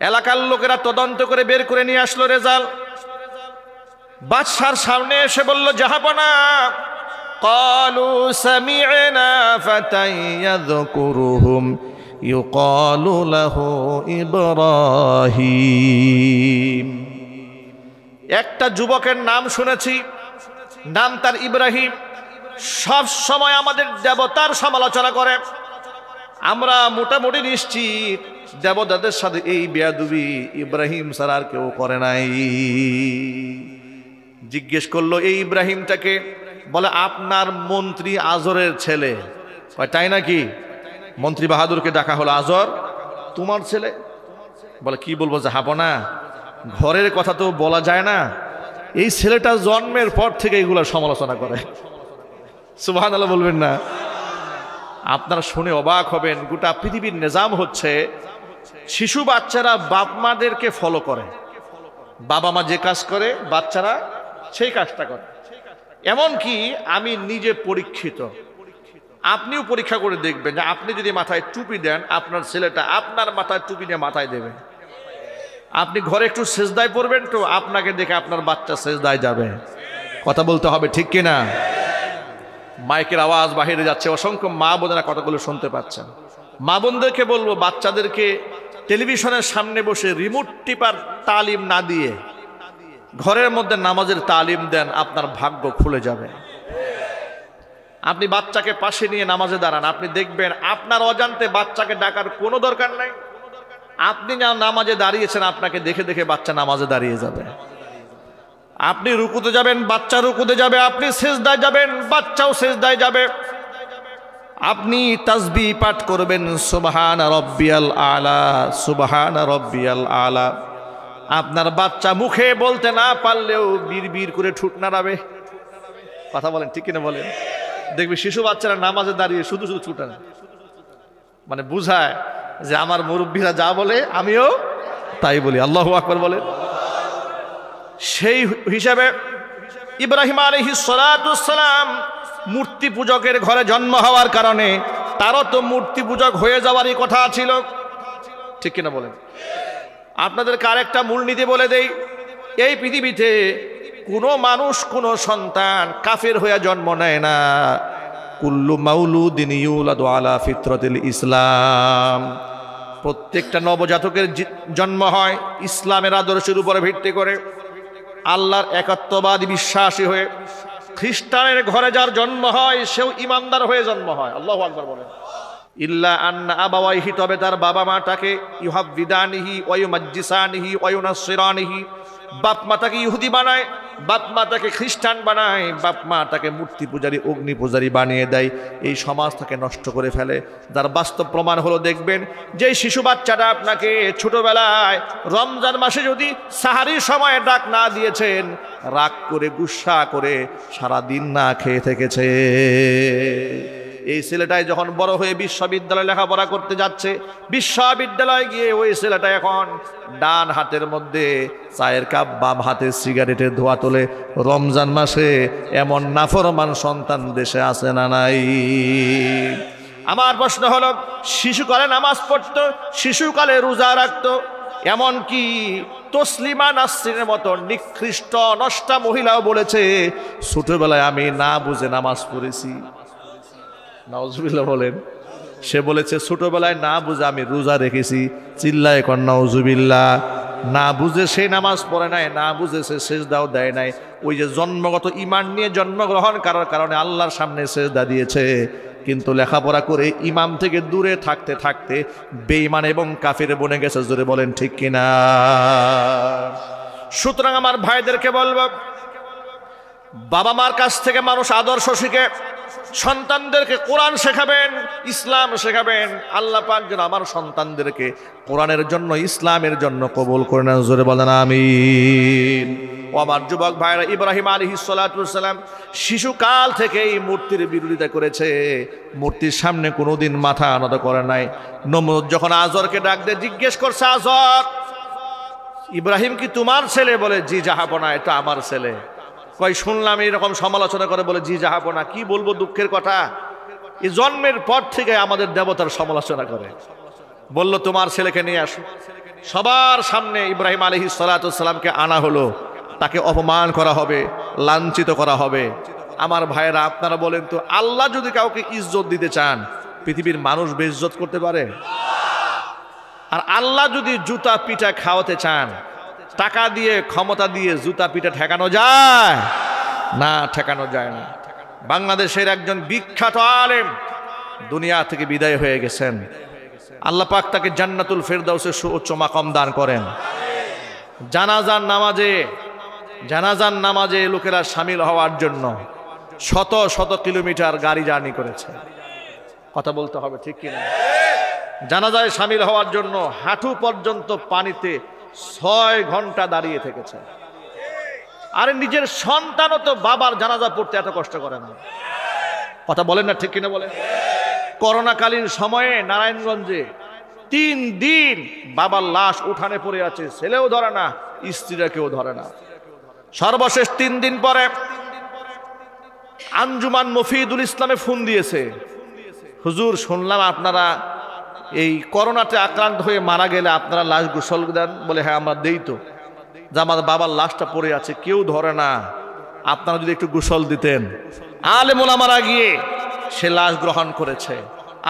এলাকার লোকেরা তদন্ত করে বের করে নিয়ে আসলো রেজাল্ট। বাদশার সামনে এসে বলল, জাহাপনা, ক্বালু সামি'না ফাতান ইয়াযকুরুহুম ইউকালু লাহু ইব্রাহিম। একটা যুবকের নাম শুনেছি, নাম তার ইব্রাহিম। সব সময় আমাদের দেবতার সমালোচনা করে। আমরা মোটামুটি নিশ্চিত দেবতাদের সাথে এই বেয়াদবি ইব্রাহিম ছাড়া আর কেউ করে নাই। জিজ্ঞেস করলো এই ইব্রাহিমটাকে, বলে আপনার মন্ত্রী আজরের ছেলে। তাই নাকি? মন্ত্রী বাহাদুরকে ডাকা হলো, আজর তোমার ছেলে? বলে কি বলবো জাহাপনা, ঘরের কথা তো বলা যায় না। এই ছেলেটা জন্মের পর থেকে এগুলো সমালোচনা করে। সুবহানাল্লাহ বলবেন না? আপনারা শুনে অবাক হবেন, গোটা পৃথিবীর নিজাম হচ্ছে শিশু বাচ্চারা বাপ মাদেরকে ফলো করে। বাবা মা যে কাজ করে বাচ্চারা সেই কাজটা করে। এমনকি আমি নিজে পরীক্ষিত, আপনিও পরীক্ষা করে দেখবেন যে আপনি যদি মাথায় টুপি দেন, আপনার ছেলেটা আপনার মাথায় টুপি নিয়ে মাথায় দেবে। আপনি ঘরে একটু সেজদায় পড়বেন তো আপনাকে দেখে আপনার বাচ্চা সেজদায় যাবে। কথা বলতে হবে, ঠিক কিনা? মাইকের আওয়াজ বাহিরে যাচ্ছে, অসংখ্য মা বোনেরা কথাগুলো শুনতে পাচ্ছেন। মা বোনদেরকে বলবো, বাচ্চাদেরকে টেলিভিশনের সামনে বসে রিমোট টিপার তালিম না দিয়ে ঘরের মধ্যে নামাজের তালিম দেন, আপনার ভাগ্য খুলে যাবে। আপনি বাচ্চাকে পাশে নিয়ে নামাজে দাঁড়ান, আপনি দেখবেন আপনার অজান্তে বাচ্চাকে ডাকার কোনো দরকার নাই। আপনি যা নামাজে দাঁড়িয়েছেন, আপনাকে দেখে দেখে বাচ্চা নামাজে দাঁড়িয়ে যাবে। আপনি রুকুতে যাবেন, বাচ্চা রুকুতে যাবে। আপনি সিজদায় যাবেন, বাচ্চাও সিজদায় যাবে। আপনি তাসবিহ পাঠ করবেন, সুবহান রাব্বিয়াল আলা, সুবহান রাব্বিয়াল আলা। আপনার বাচ্চা মুখে বলতে না পারলেও বিড়বিড় করে ঠুট নাড়াবে। কথা বলেন, ঠিক কিনা বলেন? দেখবি শিশু বাচ্চারা নামাজে দাঁড়িয়ে শুধু শুধু ছুটে না, মানে বুঝায় যে আমার মুরব্বীরা যা বলে আমিও তাই বলি। আল্লাহু আকবার বলেন। সেই হিসাবে ইব্রাহিম আলাইহিস সালাতু ওয়াস সালাম মূর্তি পূজকের ঘরে জন্ম হওয়ার কারণে তারও তো মূর্তি পূজক হয়ে যাওয়ারই কথা ছিল, ঠিক কিনা বলেন? আপনাদেরকে আরেকটা মূলনীতি বলে দেই, এই পৃথিবীতে কোনো মানুষ, কোনো সন্তান কাফের হয়ে জন্ম নেয় না। কুল্লু মাউলুদিন ইউলাদু আলা ফিতরাতিল ইসলাম। প্রত্যেকটা নবজাতকের জন্ম হয় ইসলামের আদর্শের উপরে ভিত্তি করে, আল্লাহর একাত্মবাদী বিশ্বাসী হয়ে। খ্রিস্টানের ঘরে যার জন্ম হয় সেও ইমানদার হয়ে জন্ম হয়। আল্লাহু আকবার বলেন। ইল্লা আন্না আবাওয়াইহি, তবে তার বাবা মা তাকে ইউহাব্বিদানিহি ওয়া ইউমাজ্জিসানিহি ওয়া ইউনাসসিরানিহি, বাপ মা তাকে ইহুদি বানায়, বাপ মা তাকে খ্রিস্টান বানায়, বাপ মা তাকে মূর্তি পূজারী, অগ্নি পূজারী বানিয়ে দেয়, এই সমাজ তাকে নষ্ট করে ফেলে। যার বাস্তব প্রমাণ হলো, দেখবেন যে শিশু বাচ্চাটা আপনাকে ছোটবেলায় রমজান মাসে যদি সাহারির সময় ডাক না দিয়েছেন, রাগ করে গুসা করে সারাদিন না খেয়ে থেকেছে। এই ছেলেটাই যখন বড় হয়ে বিশ্ববিদ্যালয়ে লেখাপড়া করতে যাচ্ছে, বিশ্ববিদ্যালয়ে গিয়ে ওই ছেলেটা এখন ডান হাতের মধ্যে চায়ের কাপ, বাম হাতে সিগারেটের ধোঁয়া তোলে। রমজান মাসে এমন নাফরমান সন্তান দেশে আছে না নাই? আমার প্রশ্ন হলো, শিশুকালে নামাজ পড়তো, শিশুকালে রোজা রাখতো, এমনকি তসলিমা নাসরিনের মতো নিকৃষ্ট নষ্টা মহিলাও বলেছে ছোটবেলায় আমি না বুঝে নামাজ পড়েছি। নাউজুবিল্লাহ বলেন। সে বলেছে ছোটবেলায় না বুঝে আমি রোজা রেখেছি। চিল্লায় কর নাউজুবিল্লাহ। না বুঝে সে নামাজ পড়ে নাই, না বুঝে সে সেজদাও দেয় নাই। ওই যে জন্মগত ঈমান নিয়ে জন্মগ্রহণ করার কারণে আল্লাহর সামনে সেজদা দিয়েছে, কিন্তু লেখাপড়া করে ইমাম থেকে দূরে থাকতে থাকতে বেঈমান এবং কাফিরে বনে গেছে। জোরে বলেন ঠিক কিনা? সুতরাং আমার ভাইদেরকে বলবো, বাবা মার কাছ থেকে মানুষ আদর্শ শিখে, সন্তানদেরকে কোরআন শেখাবেন, ইসলাম শেখাবেন। আল্লাহ পাক যেন আমার সন্তানদেরকে কোরআনের জন্য, ইসলামের জন্য কবুল করে নেন। জোরে বলেন আমিন। ও আমার যুবক ভাইরা, ইব্রাহিম আলাইহিস সালাতু ওয়াস সালাম শিশুকাল থেকেই মূর্তির বিরোধিতা করেছে, মূর্তির সামনে কোনোদিন মাথা নত করে নাই। নমরুদ যখন আজরকে ডাক দিয়ে জিজ্ঞেস করছে, আজর, ইব্রাহিম কি তোমার ছেলে? বলে জি জাহাপনা, এটা আমার ছেলে। কই শুনলাম এইরকম সমালোচনা করে, বলে জি যাহাবো না। কি বলবো, দুঃখের কথা, এই জন্মের পর থেকে আমাদের দেবতার সমালোচনা করে। বলল তোমার ছেলেকে নিয়ে আসো। সবার সামনে ইব্রাহিম আলাইহিস সালাতু ওয়াস সালামকে আনা হলো, তাকে অপমান করা হবে, লাঞ্ছিত করা হবে। আমার ভাইয়েরা, আপনারা বলেন তো, আল্লাহ যদি কাউকে ইজ্জত দিতে চান, পৃথিবীর মানুষ বেইজ্জত করতে পারে? আর আল্লাহ যদি জুতা পিঠা খাওয়াতে চান, টাকা দিয়ে, ক্ষমতা দিয়ে জুতা পিঠা ঠেকানো যায় না? ঠেকানো যায় না। বাংলাদেশের একজন বিখ্যাত আলেম দুনিয়া থেকে বিদায় হয়ে গেছেন। আল্লাহ পাক তাকে জান্নাতুল ফেরদাউসের সুউচ্চ মাকাম দান করেন। জানাজার নামাজে লোকেরা শামিল হওয়ার জন্য শত শত কিলোমিটার গাড়ি জার্নি করেছে। কথা বলতে হবে ঠিক কিনা? জানাজায় শামিল হওয়ার জন্য হাঁটু পর্যন্ত পানিতে 6 ঘন্টা দাঁড়িয়ে থেকেছে। আরে নিজের সন্তানও তো বাবার জানাজা পড়তে এত কষ্ট করে না। কথা বলেন না ঠিক কিনা বলেন? করোনাকালীন সময়ে নারায়ণগঞ্জে 3 দিন বাবার লাশ উঠানে পড়ে আছে, ছেলেও ধরে না, স্ত্রীরা কেউ ধরে না। সর্বশেষ 3 দিন পরে আঞ্জুমান মফিদুল ইসলামে ফোন দিয়েছে, হুজুর শুনলাম আপনারা এই করোনাতে আক্রান্ত হয়ে মারা গেলে আপনারা লাশ গোসল দেন। বলে হ্যাঁ আমরা দেই তো, যে আমার বাবার লাশটা পড়ে আছে, কেউ ধরে না, আপনারা যদি একটু গোসল দিতেন। আলেম ওলামারা গিয়ে সে লাশ গ্রহণ করেছে,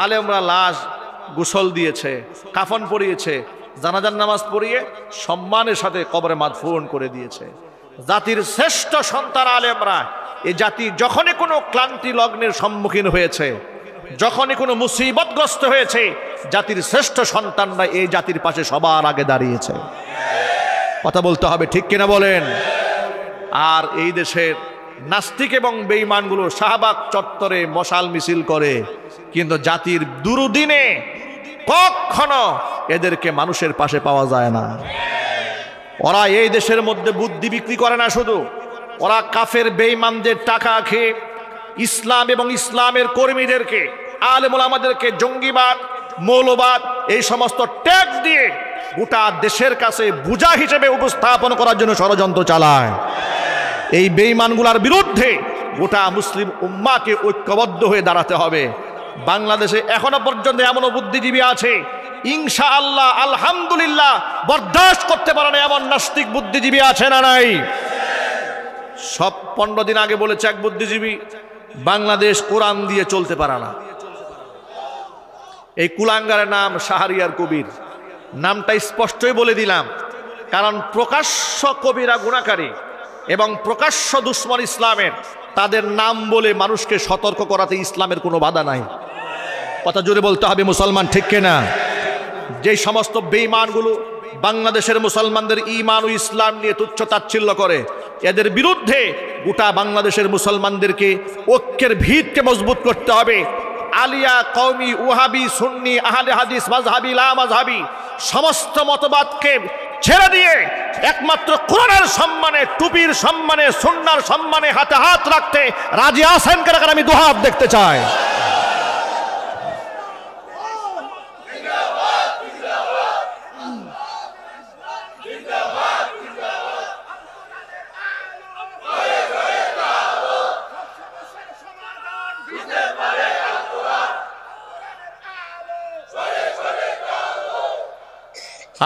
আলেমরা লাশ গোসল দিয়েছে, কাফন পরিয়েছে, জানাজার নামাজ পড়িয়ে সম্মানের সাথে কবরে মাদফুন করে দিয়েছে। জাতির শ্রেষ্ঠ সন্তান আলেমরা, এই জাতি যখনই কোনো ক্লান্তি লগ্নের সম্মুখীন হয়েছে, যখনই কোনো মুসিবতগ্রস্ত হয়েছে, জাতির শ্রেষ্ঠ সন্তানরা এই জাতির পাশে সবার আগে দাঁড়িয়েছে। কথা বলতে হবে ঠিক কিনা বলেন? আর এই দেশের নাস্তিক এবং বেঈমানগুলো শাহবাগ চত্বরে মশাল মিছিল করে, কিন্তু জাতির দুর্দিনে কখনো এদেরকে মানুষের পাশে পাওয়া যায় না। ওরা এই দেশের মধ্যে বুদ্ধি বিক্রি করে না, শুধু ওরা কাফের বেঈমানদের টাকা খেয়ে ইসলাম এবং ইসলামের কর্মীদেরকে, আলেম ওলামাদেরকে জঙ্গিবাদ, মৌলবাদ এই সমস্ত ট্যাগ দিয়ে গোটা দেশের কাছে বোঝা হিসেবে উপস্থাপন করার জন্য ষড়যন্ত্র চালায়। এই বেঈমানগুলোর বিরুদ্ধে গোটা মুসলিম উম্মাহকে ঐক্যবদ্ধ হয়ে দাঁড়াতে হবে। বাংলাদেশে এখনো পর্যন্ত এমনও বুদ্ধিজীবী আছে, ইনশাআল্লাহ আলহামদুলিল্লাহ বরদাস্ত করতে পারে না এমন নাস্তিক বুদ্ধিজীবী আছে না নাই? সব 15 দিন আগে বলেছে এক বুদ্ধিজীবী, বাংলাদেশ কোরআন দিয়ে চলতে পারে না। এই কুলাঙ্গারের নাম শাহরিয়ার কবির। নামটা স্পষ্টই বলে দিলাম, কারণ প্রকাশ্য কবিরা গুণাকারী এবং প্রকাশ্য দুশ্মন ইসলামের, তাদের নাম বলে মানুষকে সতর্ক করাতে ইসলামের কোনো বাধা নাই। কথা জোরে বলতে হবে মুসলমান ঠিক কিনা? যে সমস্ত বেঈমানগুলো বাংলাদেশের মুসলমানদের ঈমান ও ইসলাম নিয়ে তুচ্ছ তাচ্ছিল্য করে, এদের বিরুদ্ধে গোটা বাংলাদেশের মুসলমানদেরকে ঐক্যের ভিতকে মজবুত করতে হবে। আলিয়া, কওমি, ওয়াহাবি, সুন্নি, আহলে হাদিস, মাযহাবি, লা মাযহাবি সমস্ত মতবাদকে ছেড়ে দিয়ে একমাত্র কোরআনের সম্মানে, টুপির সম্মানে, সুন্নাহর সম্মানে হাতে হাত রাখতে রাজি আছেন কারা? আমি দুহাত দেখতে চাই।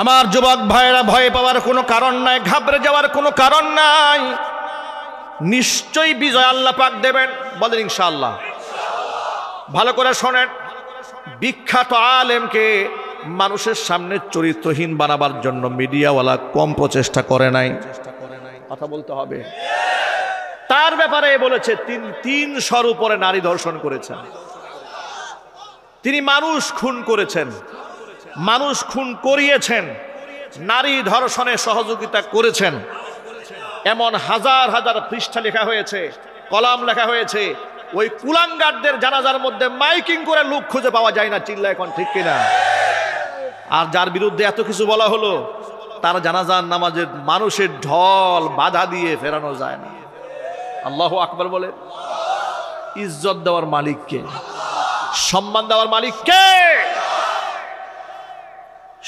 আমার যুবক ভাইরা, ভয় পাওয়ার কোনো কারণ নাই, ঘাবড়ে যাওয়ার কোনো কারণ নাই। নিশ্চয়ই বিজয় আল্লাহ পাক দেবেন, বলেন ইনশাআল্লাহ। ভালো করে শোনেন, বিখ্যাত আলেমকে মানুষের সামনে চরিত্রহীন বানাবার জন্য মিডিয়াওয়ালা কম প্রচেষ্টা করে নাই, কথা বলতে হবে। তার ব্যাপারে বলেছে 300 উপরে নারী ধর্ষণ করেছেন, তিনি মানুষ খুন করেছেন, মানুষ খুন করিয়েছেন, নারী ধর্ষণে সহযোগিতা করেছেন। এমন হাজার হাজার পৃষ্ঠা লেখা হয়েছে, কলাম লেখা হয়েছে। ওই কুলাঙ্গারদের জানাজার মধ্যে মাইকিং করে লোক খুঁজে পাওয়া যায় না, চিল্লা এখন ঠিক কিনা? আর যার বিরুদ্ধে এত কিছু বলা হলো, তার জানাজার নামাজের মানুষের ঢল বাধা দিয়ে ফেরানো যায় না। আল্লাহু আকবার বলে। ইজ্জত দেওয়ার মালিক কে? সম্মান দেওয়ার মালিক কে?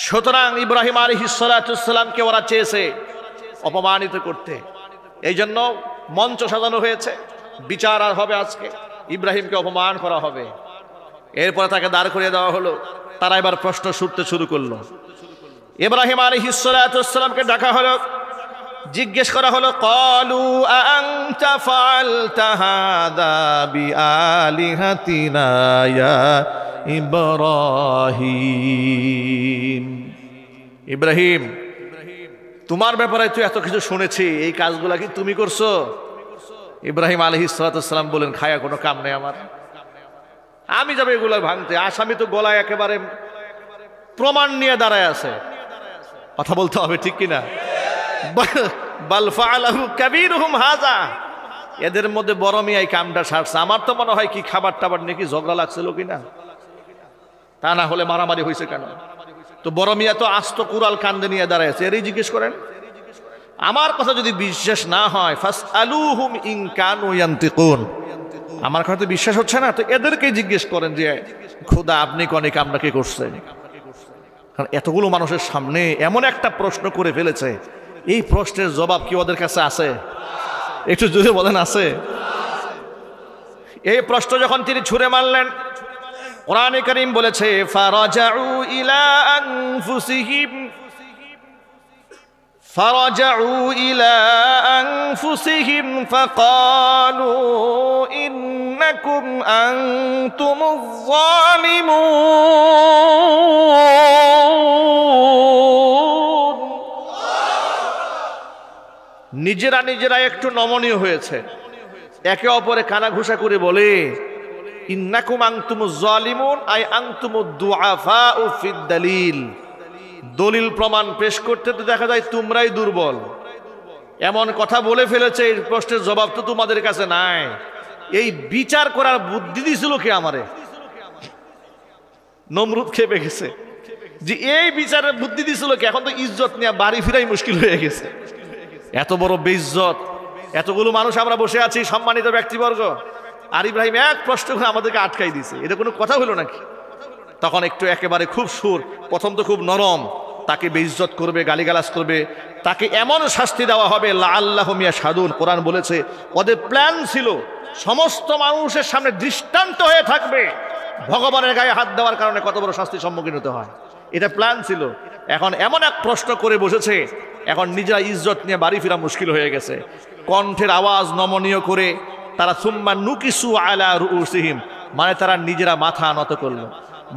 সুতরাং ইব্রাহিম আলাইহিস সালাতুসসালামকে ওরা চেয়েছে অপমানিত করতে, এই জন্য মঞ্চ সাজানো হয়েছে। বিচার আর হবে আজকে, ইব্রাহিমকে অপমান করা হবে। এরপরে তাকে দাঁড় করিয়ে দেওয়া হলো। তারা এবার প্রশ্ন ছুটতে শুরু করলো। ইব্রাহিম আলাইহিস সালাতুসসালামকে ডাকা হলো, জিজ্ঞেস করা হলো, ক্বালু আনতা ফাআলতা হাযা বিআলিহাতিনা ইয়া ইব্রাহিম। ইব্রাহিম, তোমার ব্যাপারে তো এত কিছু শুনেছি, এই কাজগুলা কি তুমি করছো? ইব্রাহিম আলাইহিস সালাম বলেন, খায়া কোনো কাম নেই আমার, আমি যাবো এগুলা ভাঙতে? আসামি তো গলায় একেবারে প্রমাণ নিয়ে দাঁড়ায় আছে, কথা বলতে হবে ঠিক কিনা? বাল ফাআলাহু কাবীরুহুম হাযা, এদের মধ্যে বড় মিয়াই কামটা সারছে। আমার তো মনে হয় কি খাবার টাবার নাকি ঝগড়া লাগছিল কিনা, তা না হলে মারামারি হয়েছে কেন? তো বড় মিয়া তো আস্ত কুরাল কান্দে নিয়ে দাঁড়ায় আছে, এরই জিজ্ঞেস করেন। আমার কথা যদি বিশ্বাস না হয়, ফাসআলুহুম ইন কানু ইয়ানতিকুন, আমার কথা তো বিশ্বাস হচ্ছে না, তো এদেরকে জিজ্ঞেস করেন যে খোদা আপনি কোনে কামটা কে করছেন? কারণ এতগুলো মানুষের সামনে এমন একটা প্রশ্ন করে ফেলেছে, এই প্রশ্নের জবাব কি ওদের কাছে আছে? একটু জোরে বলেন, আছে? এই প্রশ্ন যখন তিনি ছুঁড়ে মারলেন, কোরআনে কারীম বলেছে, ফারাজাউ ইলা আনফুসিহিম ফাকালু ইন্নাকুম আনতুমুয যালিমুন। নিজেরা নিজেরা একটু নমনীয় হয়েছে, একে অপরে কানাঘুষা করে বলে, ইন্নাকুম আনতুমুয যালিমুন আই আনতুমুদ দুআফাউ ফিদ দালিল। দলিল প্রমাণ পেশ করতে তো দেখা যায় তোমরাই দুর্বল, এমন কথা বলে ফেলেছে। এই প্রশ্নের জবাব তো তোমাদের কাছে নাই। এই বিচার করার বুদ্ধি দিছিল কে আমারে? নমরুদ খেপে গেছে যে এই বিচারের বুদ্ধি দিছিল কে? এখন তো ইজ্জত নিয়ে বাড়ি ফিরাই মুশকিল হয়ে গেছে। এত বড় বেইজ্জত, এতগুলো মানুষ আমরা বসে আছি, সম্মানিত ব্যক্তিবর্গ, আর ইব্রাহিম এক প্রশ্ন করে আমাদেরকে আটকাই দিছে। এটা কোনো কথা হলো নাকি? তখন একটু একেবারে খুব সুর, প্রথম তো খুব নরম, তাকে বেইজ্জত করবে, গালিগালাজ করবে, তাকে এমন শাস্তি দেওয়া হবে লাআল্লাহুম ইয়াশহাদুন। কোরআন বলেছে ওদের প্ল্যান ছিল সমস্ত মানুষের সামনে দৃষ্টান্ত হয়ে থাকবে ভগবানের গায়ে হাত দেওয়ার কারণে কত বড় শাস্তির সম্মুখীন হতে হয়, এটা প্ল্যান ছিল। এখন এমন এক প্রশ্ন করে বসেছে, এখন নিজেরা ইজ্জত নিয়ে বাড়ি ফেরা মুশকিল হয়ে গেছে। কণ্ঠের আওয়াজ নমনীয় করে তারা সুম্মা নুকিসু আলা রুউসিহিম, মানে তারা নিজেরা মাথা নত করলো।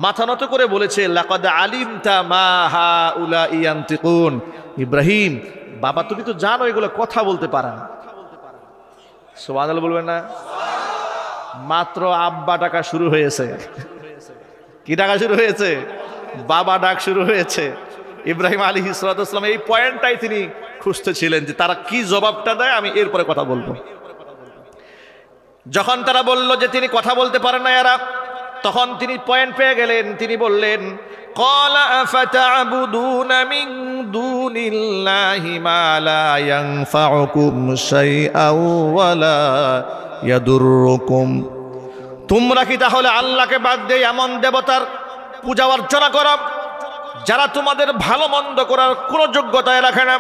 মাথা নত করে বলেছে, লাকাদ আলিমতা মা হাউলাই ইয়ানতিকুন। ইব্রাহিম বাবা, তুমি তো জানো এগুলো কথা বলতে পারে না। সুবহানাল্লাহ বলবেন না? মাত্র আব্বা ডাকা শুরু হয়েছে। কি ডাকা শুরু হয়েছে? বাবা ডাক শুরু হয়েছে। ইব্রাহিম আলাইহিস সালাতু ওয়াস সালাম এই পয়েন্টটাই তিনি খুঁজতেছিলেন যে তারা কি জবাবটা দেয়, আমি এরপরে কথা বলবো। যখন তারা বলল যে তিনি কথা বলতে পারেন না এরা, তখন তিনি পয়েন্ট পেয়ে গেলেন। তিনি বললেন, ক্বালা আফাতা'বুদুনা মিন দুনিল্লাহি মা লা ইয়ানফাউকুম শাইআন ওয়া লা ইয়াদুররুকুম। তোমরা কি তাহলে আল্লাহকে বাদ দিয়ে এমন দেবতার পূজা অর্চনা করো যারা তোমাদের ভালো মন্দ করার কোনো যোগ্যতায় রাখে না?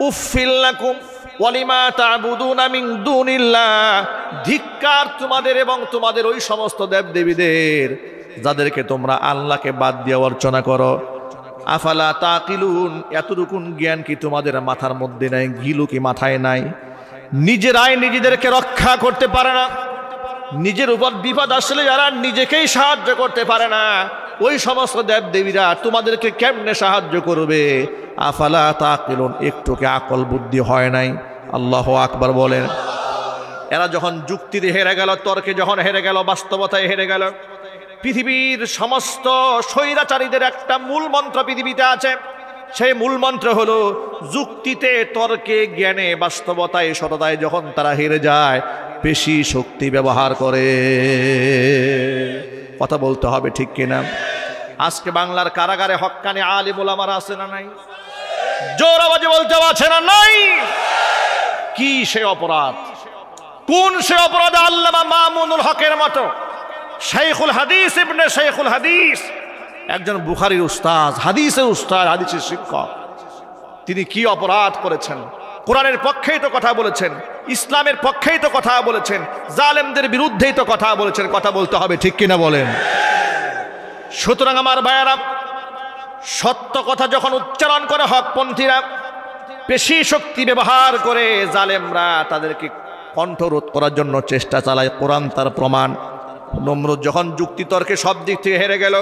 উফফিল লাকুম ওয়ালিমা তা'বুদুনা মিন দুনিল্লাহ, ধিক্কার তোমাদের এবং তোমাদের ওই সমস্ত দেবদেবীদের যাদেরকে তোমরা আল্লাহকে বাদ দিয়ে অর্চনা করো। আফালা তাকিলুন, এতটুকুন জ্ঞান কি তোমাদের মাথার মধ্যে নাই? গিলু কি মাথায় নাই? নিজেরাই নিজেদেরকে রক্ষা করতে পারে না, নিজের উপর বিপদ আসলে যারা নিজেকেই সাহায্য করতে পারে না, ওই সমস্ত দেবদেবীরা তোমাদেরকে কেমনে সাহায্য করবে? আফালা তাকিলুন, একটুকে আকল বুদ্ধি হয় নাই? আল্লাহু আকবার বলেন। এরা যখন যুক্তিতে হেরে গেল, তর্কে যখন হেরে গেল, বাস্তবতায় হেরে গেল, পৃথিবীর সমস্ত স্বৈরাচারীদের একটা মূল মন্ত্র পৃথিবীতে আছে। সেই মূল মন্ত্র হলো যুক্তিতে, তর্কে, জ্ঞানে, বাস্তবতায়, সততায় যখন তারা হেরে যায়, পেশি শক্তি ব্যবহার করে। কথা বলতে হবে, ঠিক কিনা? আজকে বাংলার কারাগারে হক্কানি আলিম ওলামারা আছে না নাই? জোর আওয়াজে বলতে আছে না নাই? কি সে অপরাধ, কোন সে অপরাধ আল্লামা মামুনুল হকের মতো শাইখুল হাদিস, ইবনে শাইখুল হাদিস, একজন বুখারীর উস্তাদ, হাদিসের উস্তাদ, হাদিসের শিক্ষক, তিনি কি অপরাধ করেছেন? কোরআনের পক্ষেই তো কথা বলেছেন, ইসলামের পক্ষেই তো কথা বলেছেন, জালেমদের বিরুদ্ধেই তো কথা বলেছেন। কথা বলতে হবে, ঠিক কিনা বলেন? সুতরাং আমার ভাইয়েরা, সত্য কথা যখন উচ্চারণ করে হকপন্থীরা, পেশি শক্তি ব্যবহার করে জালেমরা তাদেরকে কণ্ঠরোধ করার জন্য চেষ্টা চালায়। কোরআন তার প্রমাণ। নমরুদ যখন যুক্তিতর্কে সব দিক থেকে হেরে গেল,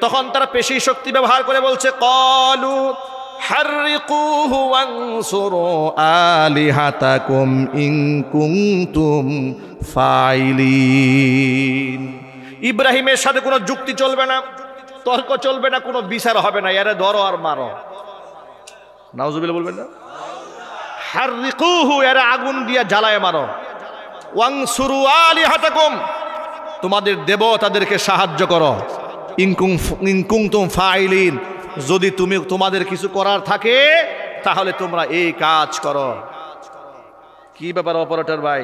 তখন তারা পেশি শক্তি ব্যবহার করে বলছে, ক্বালু হাররিকুহু ওয়ানসুরু আলিহাতাকুম ইন কুনতুম ফাইলিন। ইব্রাহিমের সাথে কোনো যুক্তি চলবে না, তর্ক চলবে না, কোনো বিচার হবে না, এরে ধরো আর মারো। নাউজুবিল্লাহ বলবেন না? হাররিকুহু, এরে আগুন দিয়ে জ্বালায় মারো। ওয়ানসুরু আলিহাতাকুম, তোমাদের দেবতাদেরকে সাহায্য করো। ইন কুনতুম ফাইলিন, যদি তোমাদের কিছু করার থাকে তাহলে তোমরা এই কাজ করো। কি ব্যাপার অপারেটর ভাই?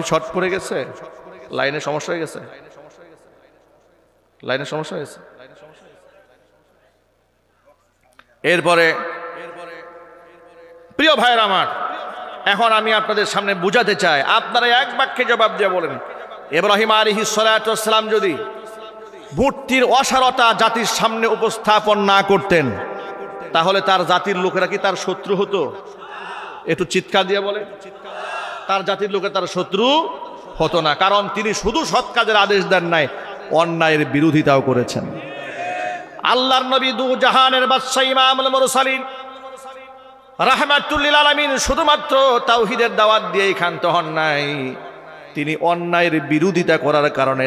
শর্ট পড়ে গেছে, লাইনে সমস্যা হয়ে গেছে, লাইনের সমস্যা হয়েছে। এরপরে প্রিয় ভাইয়ের আমার, এখন আমি আপনাদের সামনে বুঝাতে চাই, আপনারা এক বাক্যে জবাব দিয়ে বলেন, ইব্রাহিম আলাইহিস সালাতু ওয়াস সালাম যদি মূর্তির অসারতা জাতির সামনে উপস্থাপন না করতেন, তাহলে তার জাতির লোকেরা কি তার শত্রু হতো? একটু চিৎকার দিয়ে বলেন। তার জাতির লোকেরা তার শত্রু হতো না, কারণ তিনি শুধু সৎ কাজের আদেশ দেন নাই, অন্যায়ের বিরোধিতাও করেছেন। আল্লাহর নবী দু জাহানের বাদশা ইমামুল মুরসালিন রাহমাতুল লিল আলামিন শুধুমাত্র তাওহীদের দাওয়াত দিয়েই ক্ষান্ত হন নাই, তিনি অন্যায়ের বিরোধিতা করার কারণে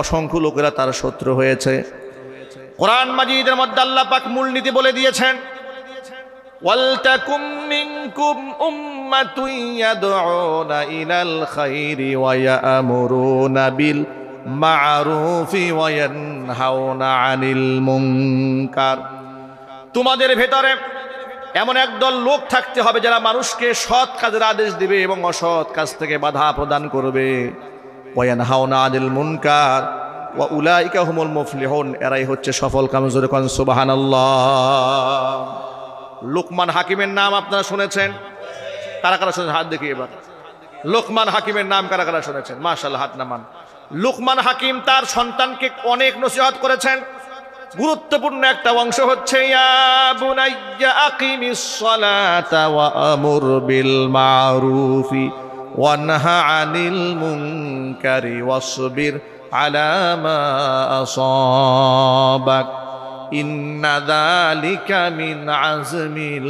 অসংখ্য লোকেরা তার শত্রু হয়েছে। কোরআন মাজিদের মধ্যে আল্লাহ পাক মূলনীতি বলে দিয়েছেন, ওয়ালতাকুম মিনকুম উম্মাতুন ইয়াদউনা ইলাল খায়রি ওয়া ইয়া'মুরুনা বিল মা'রুফি ওয়া ইয়ানহাউনা আনিল মুনকার। তোমাদের ভেতরে এমন একদল লোক থাকতে হবে যারা মানুষকে সৎ কাজের আদেশ দিবে এবং অসৎ কাজ থেকে বাধা প্রদান করবে। ওয়া ইয়ানহাউনা আনিল মুনকার ওয়া উলাইকা হুমুল মুফলিহুন, এরাই হচ্ছে সফল কাম। জোরে কোন সুবহানাল্লাহ। লোকমান হাকিমের নাম আপনারা শুনেছেন? কারা কারা শুনেছেন? হাত দেখি এবার। লোকমান হাকিমের নাম কারা কারা শুনেছেন? মাশাআল্লাহ, হাত নামান। লোকমান হাকিম তার সন্তানকে অনেক নসিহত করেছেন। গুরুত্বপূর্ণ একটা অংশ হচ্ছে, ইয়া বুনাইয়া আকিমিস সালাতা ওয়া আমুর বিল মারুফি ওয়ানহা আনিল মুনকারি ওয়াসবির আলা মা আসাবাক ইন্না যালিকা মিন আজমিল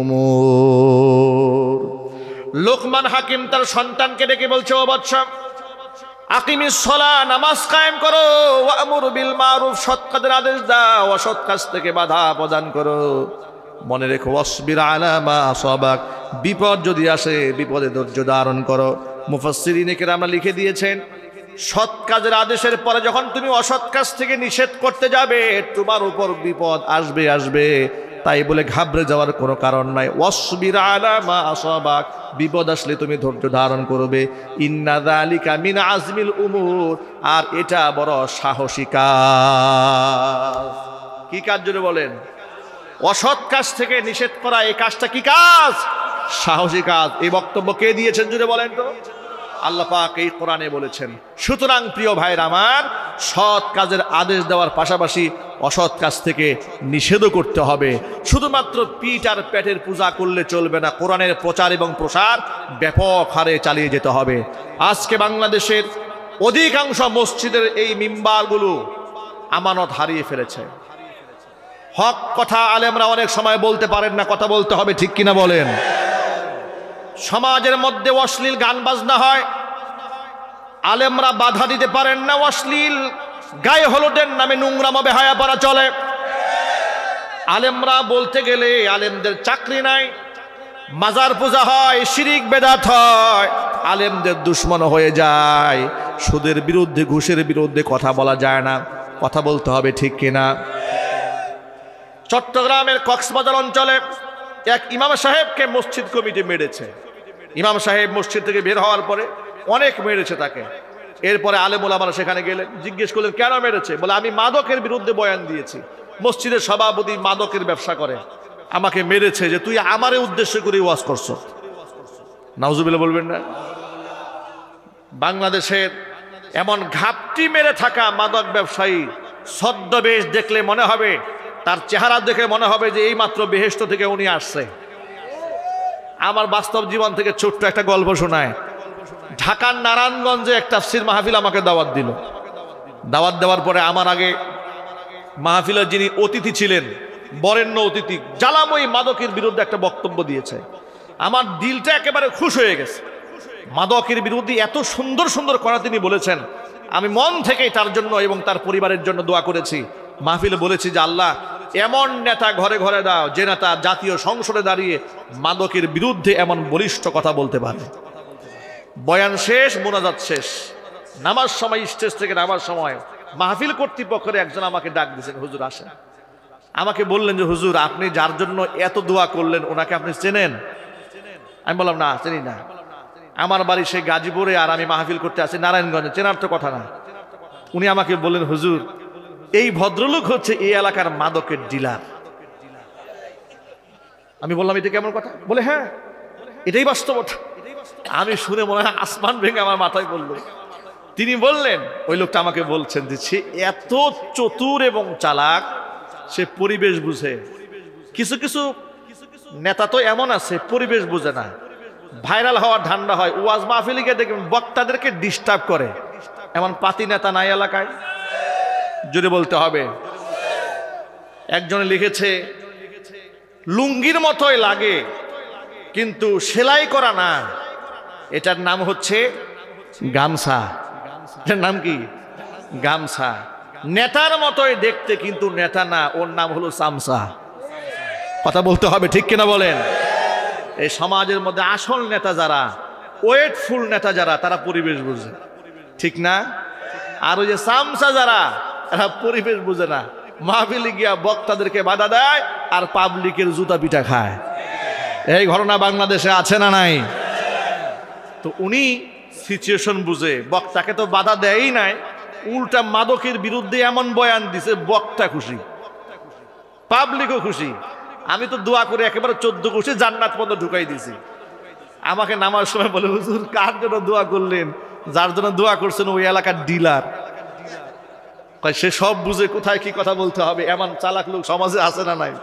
উমুর। লোকমান হাকিম তার সন্তানকে ডেকে বলছে, ও বৎস, আকিমিস সালাহ, নামাজ কায়েম করো, ওয়ামুর বিল মারুফ, সৎ কাজের আদেশ দাও, অসৎ কাজ থেকে বাধা প্রদান করো। মনে রেখো ওয়াসবির আলা মা আসাবাক, বিপদ যদি আসে বিপদে ধৈর্য ধারণ করো। মুফাসসিরিনে কেরামরা লিখে দিয়েছেন, সৎ কাজের আদেশের পরে যখন তুমি অসৎ কাজ থেকে নিষেধ করতে যাবে, তোমার উপর বিপদ আসবে আসবে, তাই বলে ঘাবড়ে যাওয়ার কোনো কারণ নাই। ওয়াসবির আলা মা আসাবাক, বিপদ আসলে তুমি ধৈর্য ধারণ করবে। ইন্না যালিকা মিন আজমিল উমুর, আর এটা বড় সাহসী কাজ। কি কাজ জোরে বলেন? অসৎ কাজ থেকে নিষেধ করা, এই কাজটা কি কাজ? সাহসী কাজ। এই বক্তব্য কে দিয়েছেন জোরে বলেন তো? আল্লাহ পাক এই কোরআনে বলেছেন। সুতরাং প্রিয় ভাইরা আমার, সৎ কাজের আদেশ দেওয়ার পাশাপাশি অসৎ কাজ থেকে নিষেধও করতে হবে। শুধুমাত্র পিঠ আর পেটের পূজা করলে চলবে না, কোরআনের প্রচার এবং প্রসার ব্যাপক হারে চালিয়ে যেতে হবে। আজকে বাংলাদেশের অধিকাংশ মসজিদের এই মিম্বারগুলো আমানত হারিয়ে ফেলেছে। হক কথা আলেমরা অনেক সময় বলতে পারেন না, কথা বলতে হবে, ঠিক কিনা বলেন? সমাজের মধ্যে অশ্লীল গান বাজনা হয়, আলেমরা বাধা দিতে পারেন না। অশ্লীল গায়ে হলুদের নামে নোংরামো বেহায়াপনা চলে। আলেমরা বলতে গেলে আলেমদের চাকরি নাই, মাজার পূজা হয়, শিরিক বেদাত হয়, আলেমদের দুশ্মন হয়ে যায়। সুদের বিরুদ্ধে, ঘুষের বিরুদ্ধে কথা বলা যায় না, কথা বলতে হবে, ঠিক কিনা? চট্টগ্রামের কক্সবাজার অঞ্চলে এক ইমাম সাহেবকে মসজিদ কমিটি মেরেছে। ইমাম সাহেব মসজিদ থেকে বের হওয়ার পরে অনেক মেরেছে তাকে। এরপরে আলেম ওলামারা সেখানে গেলেন, জিজ্ঞেস করলেন কেন মেরেছে? বলে আমি মাদকের বিরুদ্ধে বয়ান দিয়েছি। মসজিদের সভাপতি মাদকের ব্যবসা করে, আমাকে মেরেছে যে তুই আমারে উদ্দেশ্য করে ওয়াজ করছ। নাউজুবিল্লাহ বলবেন না? বাংলাদেশের এমন ঘাপটি মেরে থাকা মাদক ব্যবসায়ী ছদ্মবেশ দেখলে মনে হবে, তার চেহারা দেখে মনে হবে যে এই মাত্র বেহেশত থেকে উনি আসছে। আমার বাস্তব জীবন থেকে ছোট্ট একটা গল্প শোনায়। ঢাকার নারায়ণগঞ্জে একটা তাফসীর মাহফিল আমাকে দাওয়াত দিল। দাওয়াত দেওয়ার পরে আমার আগে মাহফিলের যিনি অতিথি ছিলেন, বরেণ্য অতিথি, জ্বালাময়ী মাদকের বিরুদ্ধে একটা বক্তব্য দিয়েছে। আমার দিলটা একেবারে খুশ হয়ে গেছে। মাদকের বিরুদ্ধে এত সুন্দর সুন্দর কথা তিনি বলেছেন। আমি মন থেকেই তার জন্য এবং তার পরিবারের জন্য দোয়া করেছি। মাহফিলে বলেছি যে আল্লাহ এমন নেতা ঘরে ঘরে দাও, যে নেতা জাতীয় সংসদে দাঁড়িয়ে মাদকের বিরুদ্ধে এমন বলিষ্ঠ কথা বলতে পারে। বয়ান শেষ, মোনাজাত শেষ, নামাজ সময়, স্টেজ থেকে নামার সময় মাহফিল কর্তৃপক্ষের একজন আমাকে ডাক দিয়েছেন, হুজুর আসেন। আমাকে বললেন যে হুজুর আপনি যার জন্য এত দোয়া করলেন ওনাকে আপনি চেনেন? আমি বললাম না, চিনি না। আমার বাড়ি সে গাজীপুরে, আর আমি মাহফিল করতে আছি নারায়ণগঞ্জে, চেনার তো কথা না। উনি আমাকে বললেন হুজুর এই ভদ্রলোক হচ্ছে এই এলাকার মাদকের ডিলার। আমি বললাম এটা কেমন কথা? বলে হ্যাঁ এটাই বাস্তবতা। আমি শুনে মনে হয় আসমান ভেঙে আমার মাথায় পড়ল। তিনি বললেন, ওই লোকটা আমাকে বলছেন যে সে এত চতুর এবং চালাক, সে পরিবেশ বুঝে। কিছু কিছু নেতা তো এমন আছে পরিবেশ বুঝে না, ভাইরাল হওয়ার ধান্দা হয়, ওয়াজ মাহফিলে গিয়ে দেখবেন বক্তাদেরকে ডিস্টার্ব করে। এমন পাতি নেতা নাই এলাকায়? জোরে বলতে হবে। একজনে লিখেছে লুঙ্গির মতোই লাগে কিন্তু সেলাই করা না, এটার নাম হচ্ছে গামছা। এটার নাম কি? গামছা। নেতার মতোই দেখতে কিন্তু নেতা না, ওর নাম হলো চামচা। কথা বলতে হবে, ঠিক কিনা বলেন? এই সমাজের মধ্যে আসল নেতা যারা, ওয়েটফুল নেতা যারা, তারা পরিবেশ বুঝে, ঠিক না? আর ওই যে চামচা যারা, এরা পরিবেশ বুঝে না, মাহফিলে গিয়া বক্তাদেরকে বাধা দেয় আর পাবলিকের জুতা পিটা খায়। এই ঘটনা বাংলাদেশে আছে না নাই? তো উনি সিচুয়েশন বুঝে, বক্তাকে তো বাধা দেয়ই নাই, উল্টা মাদকের বিরুদ্ধে এমন বয়ান দিছে, বক্তা খুশি, পাবলিকও খুশি। আমি তো দোয়া করে একেবারে 14 কোটি জান্নাত পর্যন্ত ঢুকাই দিছি। আমাকে নামার সময় বলে হুজুর কার জন্য দোয়া করলেন? যার জন্য দোয়া করছেন ওই এলাকার ডিলার। সে সব বুঝে কোথায় কি কথা বলতে হবে, এমন চালাক লোক সমাজে আছে না নাই?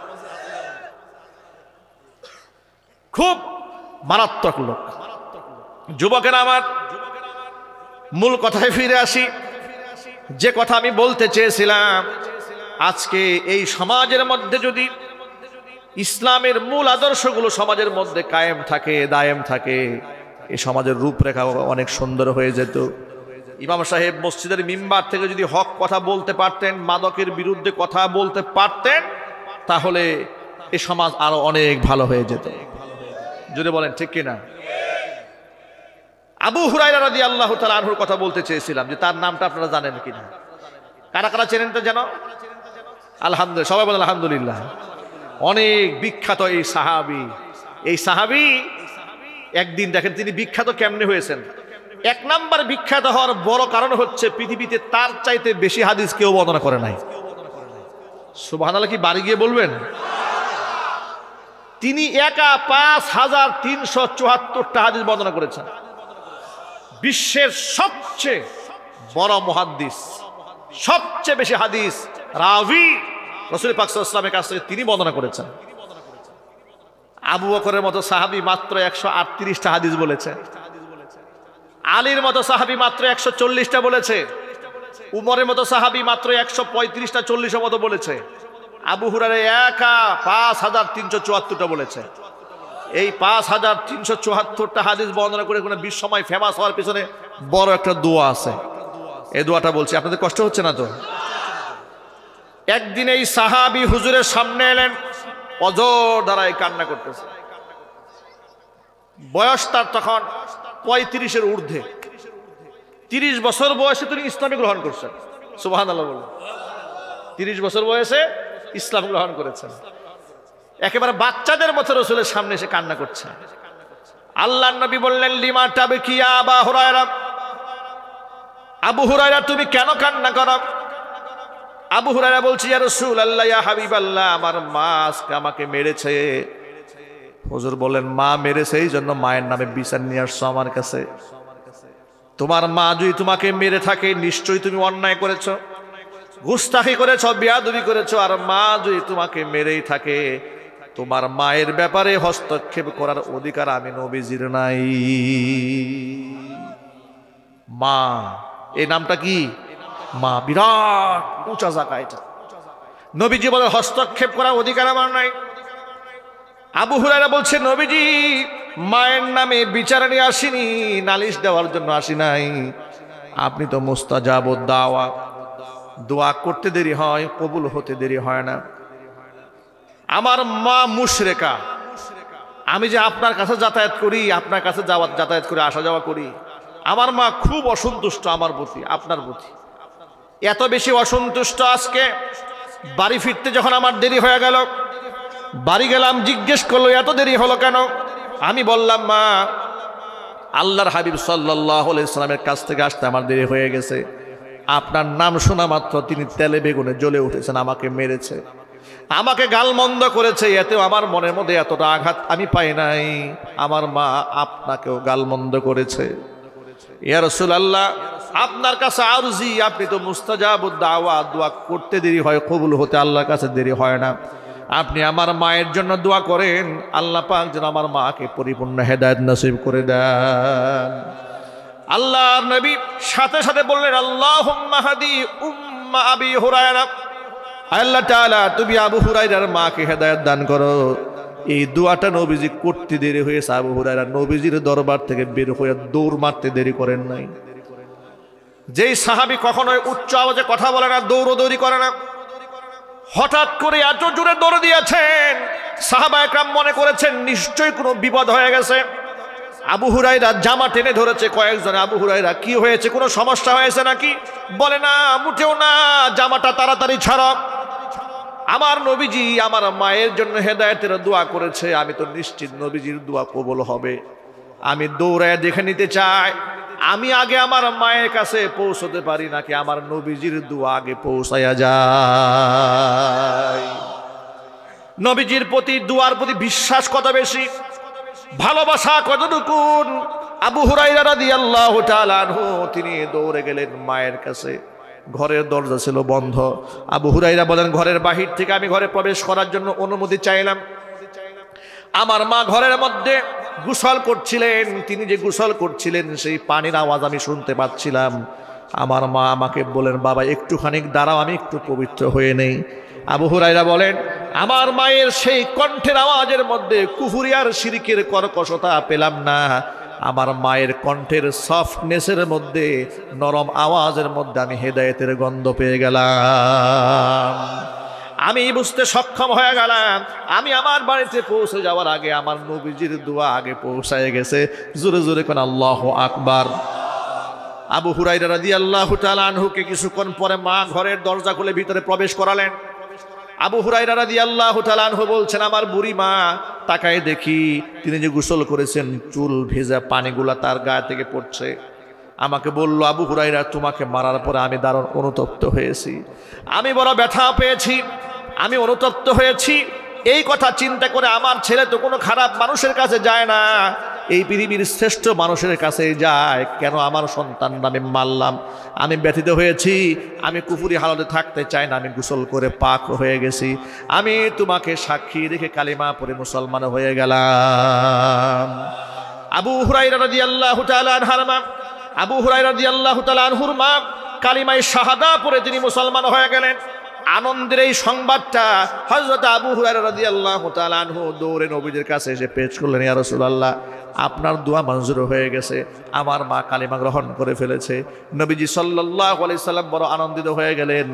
খুব মারাত্মক লোক। যুবকেরা আমার, মূল কথায় ফিরে আসি। যে কথা আমি বলতে চেয়েছিলাম, আজকে এই সমাজের মধ্যে যদি ইসলামের মূল আদর্শগুলো সমাজের মধ্যে কায়েম থাকে, দায়েম থাকে, এই সমাজের রূপরেখা অনেক সুন্দর হয়ে যেত। ইমাম সাহেব মসজিদের মিম্বার থেকে যদি হক কথা বলতে পারতেন, মাদকের বিরুদ্ধে কথা বলতে পারতেন, তাহলে এই সমাজ আরো অনেক ভালো হয়ে যেত। যদি বলেন ঠিক কিনা? আবু হুরায়রা রাদিয়াল্লাহু তাআলা আনহুর কথা বলতে চেয়েছিলাম, যে তার নামটা আপনারা জানেন কিনা? কারা কারা চেনেন তো যেন? আলহামদুলিল্লাহ, সবাই বলেন আলহামদুলিল্লাহ। অনেক বিখ্যাত এই সাহাবী। এই সাহাবী একদিন দেখেন তিনি বিখ্যাত কেমনে হয়েছেন। এক নাম্বার বিখ্যাত হওয়ার বড় কারণ হচ্ছে পৃথিবীতে তার চাইতে বেশি হাদিস কেউ বর্ণনা করে নাই। সুবহানাল্লাহ, কি বাড়ি গিয়ে বলবেন? তিনি একা 5374টা হাদিস বর্ণনা করেছেন। বিশ্বের সবচেয়ে বড় মুহাদ্দিস, সবচেয়ে বেশি হাদিস রাবি রাসূল পাক সাল্লাল্লাহু আলাইহি ওয়াসাল্লামের কাছ থেকে তিনি বর্ণনা করেছেন। আবু বকরের মতো সাহাবী মাত্র 138টা হাদিস বলেছে। আলীর মতো সাহাবী মাত্র 140টা বলেছে। উমরের মতো সাহাবী মাত্র 135টা 40 মতো বলেছে। আবু হুরায়রা একা 5374টা বলেছে। এই 5374টা হাদিস বর্ণনা করে কোনো বিশ্বময় ফেমাস হওয়ার পিছনে বড় একটা দোয়া আছে। এই দোয়াটা বলছি, আপনাদের কষ্ট হচ্ছে না তো? একদিন এই সাহাবী হুজুরের সামনে এলেন, অজর দ্বারাই কান্না করতেছে। বয়স তার তখন 35-এর ঊর্ধ্বে। 30 বছর বয়সে তিনি ইসলাম গ্রহণ করছেন। সুবহানাল্লাহ বলুন। 30 বছর বয়সে ইসলাম গ্রহণ করেছেন। একেবারে বাচ্চাদের মতো রাসূলের সামনে এসে কান্না করছে। আল্লাহর নবী বললেন, লিমা তাবকি ইয়া আবা হুরায়রা, আবু হুরায়রা তুমি কেন কান্না করো? আবু হুরায়রা বলছে, ইয়া রাসূলুল্লাহ, ইয়া হাবিবাল্লাহ, আমার মা আজকে আমাকে মেরেছে। হুজুর বলেন, মা মেরেছে এই জন্য মায়ের নামে বিচার নিয়ে আসছো আমার কাছে? তোমার মা যদি তোমাকে মেরে থাকে নিশ্চয়ই তুমি অন্যায় করেছো, গুস্তাখি করেছো, বেয়াদবি করেছো। আর মা যদি তোমাকে মেরেই থাকে, তোমার মায়ের ব্যাপারে হস্তক্ষেপ করার অধিকার আমি নবীজির নাই। মা, এই নামটা কি? মা, বিরাট উঁচা জায়গা এটা। নবীজি বলে হস্তক্ষেপ করার অধিকার আমার নাই। আবু হুরায়রা বলছে, নবীজি মায়ের নামে বিচার নিয়ে আসিনি, নালিশ দেওয়ার জন্য আসি নাই। আপনি তো মুস্তাজাবুদ দাওয়া, দোয়া করতে দেরি হয়, কবুল হতে দেরি হয় না। আমার মা মুশরিকা, আমি যে আপনার কাছে যাতায়াত করি, আপনার কাছে যাতায়াত করে আসা যাওয়া করি, আমার মা খুব অসন্তুষ্ট আমার প্রতি, আপনার প্রতি। এত বেশি অসন্তুষ্ট, আজকে বাড়ি ফিরতে যখন আমার দেরি হয়ে গেল, বাড়ি গেলাম, জিজ্ঞেস করলো এত দেরি হলো কেন? আমি বললাম, মা, আল্লাহর হাবিব সাল্লাল্লাহু আলাইহি সাল্লামের কাছ থেকে আসতে আমার দেরি হয়ে গেছে। আপনার নাম শোনা মাত্র তিনি তেলে বেগুনে জ্বলে উঠেছেন, আমাকে মেরেছে, আমাকে গালমন্দ করেছে। এতেও আমার মনের মধ্যে এতটা আঘাত আমি পাই নাই। আমার মা আপনাকেও গালমন্দ করেছে। ইয়া রাসূলুল্লাহ, আপনার কাছে আরজি, আপনি তো মুস্তাজাবুদ দাওয়া, দোয়া করতে দেরি হয়, কবুল হতে আল্লাহর কাছে দেরি হয় না। আপনি আমার মায়ের জন্য দোয়া করেন, আল্লাহ পাক যেন আমার মাকে পরিপূর্ণ হেদায়েত নসিব করে দেন। আল্লাহর নবী সাথে সাথে বললেন, আল্লাহুম্মা হাদি উম্মা আবি হুরায়রা, আল্লাহ তাআলা তুমি আবু হুরায়রার মাকে হেদায়েত দান করো। এই দোয়াটা নবীজি করতে দেরি হয়েছে। আবু হুরায়রা নবীজির দরবার থেকে বের হয়ে দৌড় মারতে দেরি করেন নাই। যেই সাহাবী কখনোই উচ্চ আওয়াজে কথা বলে না, দৌড়দৌড়ি করে না, হঠাৎ করে এত জোরে দৌড় দিয়েছেন, সাহাবা একরাম মনে করেছেন নিশ্চয়ই কোনো বিপদ হয়ে গেছে। আবু হুরায়রা জামা টেনে ধরেছে কয়েকজনে। আবু হুরায়রা কি হয়েছে, কোনো সমস্যা হয়েছে নাকি? বলে না, মুটেও না, জামাটা তাড়াতাড়ি ছাড়ো। আমার নবীজি আমার মায়ের জন্য হেদায়েতের দোয়া করেছে, আমি তো নিশ্চিত নবীজির দোয়া কবুল হবে। আমি দৌড়ায় দেখে নিতে চাই আমি আগে আমার মায়ের কাছে পৌঁছতে পারি নাকি আমার নবীজির দোয়া আগে পৌঁছায়া যায়। নবীজির প্রতি, দোয়ার প্রতি বিশ্বাস কত বেশি, ভালোবাসা কতটুকু। আবু হুরায়রা রাদিয়াল্লাহু তাআলা আনহু তিনি দৌড়ে গেলেন মায়ের কাছে। ঘরের দরজা ছিল বন্ধ। আবু হুরায়রা বলেন, ঘরের বাহির থেকে আমি ঘরে প্রবেশ করার জন্য অনুমতি চাইলাম। আমার মা ঘরের মধ্যে গোসল করছিলেন। তিনি যে গোসল করছিলেন সেই পানির আওয়াজ আমি শুনতে পাচ্ছিলাম। আমার মা আমাকে বলেন, বাবা একটুখানি দাঁড়াও, আমি একটু পবিত্র হয়ে নেই। আবু হুরায়রা বলেন, আমার মায়ের সেই কণ্ঠের আওয়াজের মধ্যে কুফরি আর শিরকের কর্কশতা পেলাম না। আমার মায়ের কণ্ঠের সফটনেসের মধ্যে, নরম আওয়াজের মধ্যে আমি হেদায়েতের গন্ধ পেয়ে গেলাম। আমি বুঝতে সক্ষম হয়ে গেলাম আমি আমার বাড়িতে পৌঁছে যাওয়ার আগে আমার নবীজির দোয়া আগে পৌঁছায় গেছে। জোরে জোরে কোন আল্লাহু আকবার। আবু হুরায়রা রাদিয়াল্লাহু তাআলা আনহুকে কিছুক্ষণ পরে মা ঘরের দরজা খুলে ভিতরে প্রবেশ করালেন। আবু হুরায়রা রাদিয়াল্লাহু তাআলা আনহু বলছেন, আমার বুড়ি মা তাকায় দেখি তিনি যে গোসল করেছেন চুল ভেজা পানিগুলা তার গায়ে থেকে পড়ছে। আমাকে বলল, আবু হুরায়রা, তোমাকে মারার পরে আমি দারুণ অনুতপ্ত হয়েছি, আমি বড় ব্যথা পেয়েছি, আমি অনুতপ্ত হয়েছি। এই কথা চিন্তা করে আমার ছেলে তো কোনো খারাপ মানুষের কাছে যায় না, এই পৃথিবীর শ্রেষ্ঠ মানুষের কাছে যায়, কেন আমার সন্তানরা আমি মারলাম? আমি ব্যথিত হয়েছি, আমি কুফরি হালতে থাকতে চাই না, আমি গোসল করে পাক হয়ে গেছি, আমি তোমাকে সাক্ষী রেখে কালিমা পড়ে মুসলমান হয়ে গেলাম। আবু হুরায়রা রাদিয়াল্লাহু তাআলা আবু হুরায়রা রাদিয়াল্লাহু তাআলা আনহুর মা কালিমায়ে শাহাদা পড়ে তিনি মুসলমান হয়ে গেলেন। আনন্দের এই সংবাদটা হযরত আবু হুরায়রা রাদিয়াল্লাহু তাআলা আনহু দৌড়ে নবীর কাছে এসে পেশ করলেন, ইয়া রাসূলুল্লাহ, আপনার দোয়া মঞ্জুর হয়ে গেছে, আমার মা কালিমা গ্রহণ করে ফেলেছে। নবীজি সাল্লাল্লাহু আলাইহি সাল্লাম বড় আনন্দিত হয়ে গেলেন।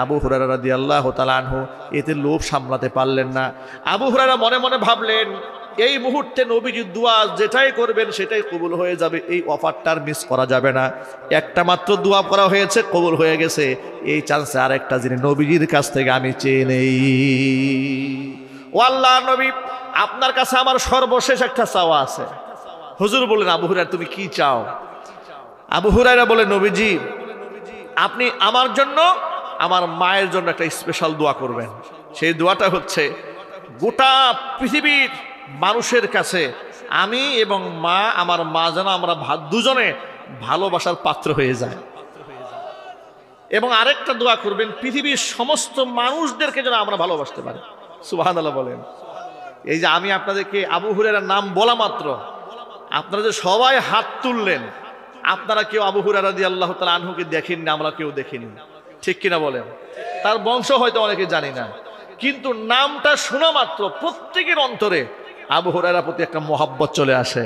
আবু হুরায়রা রাদিয়াল্লাহু তাআলা আনহু এতে লোভ সামলাতে পারলেন না। আবু হুরায়রা মনে মনে ভাবলেন, এই মুহূর্তে নবীজির দোয়া যেটাই করবেন সেটাই কবুল হয়ে যাবে, এই অফারটার মিস করা যাবে না। একটা মাত্র দোয়া করা হয়েছে, কবুল হয়ে গেছে, এই চান্সে আরেকটা জিনিস নবীজির কাছ থেকে আমি চেয়ে নেই। ও আল্লাহর নবী, আপনার কাছে আমার সর্বশেষ একটা চাওয়া আছে। হুজুর বললেন, আবু হুরায়রা তুমি কি চাও? আবু হুরায়রা বলে, নবীজি আপনি আমার জন্য আমার মায়ের জন্য একটা স্পেশাল দোয়া করবেন। সেই দোয়াটা হচ্ছে, গোটা পৃথিবীর মানুষের কাছে আমি এবং মা, আমার মা যেন আমরা দুজনে ভালোবাসার পাত্র হয়ে যায়। এবং আরেকটা দোয়া করবেন, পৃথিবীর সমস্ত মানুষদেরকে যেন আমরা ভালোবাসতে পারি। সুবহানাল্লাহ বলেন। এই যে আমি আপনাদেরকে আবু হুরায়রার নাম বলা মাত্র আপনারা যে সবাই হাত তুললেন, আপনারা কেউ আবু হুরায়রা রাদিয়াল্লাহু তাআলা আনহুকে দেখেননি, আমরা কেউ দেখিনি, ঠিক কিনা বলেন? তার বংশ হয়তো অনেকে জানি না, কিন্তু নামটা শোনা মাত্র প্রত্যেকের অন্তরে আবু হুরায়রার প্রতি একটা মহব্বত চলে আসে।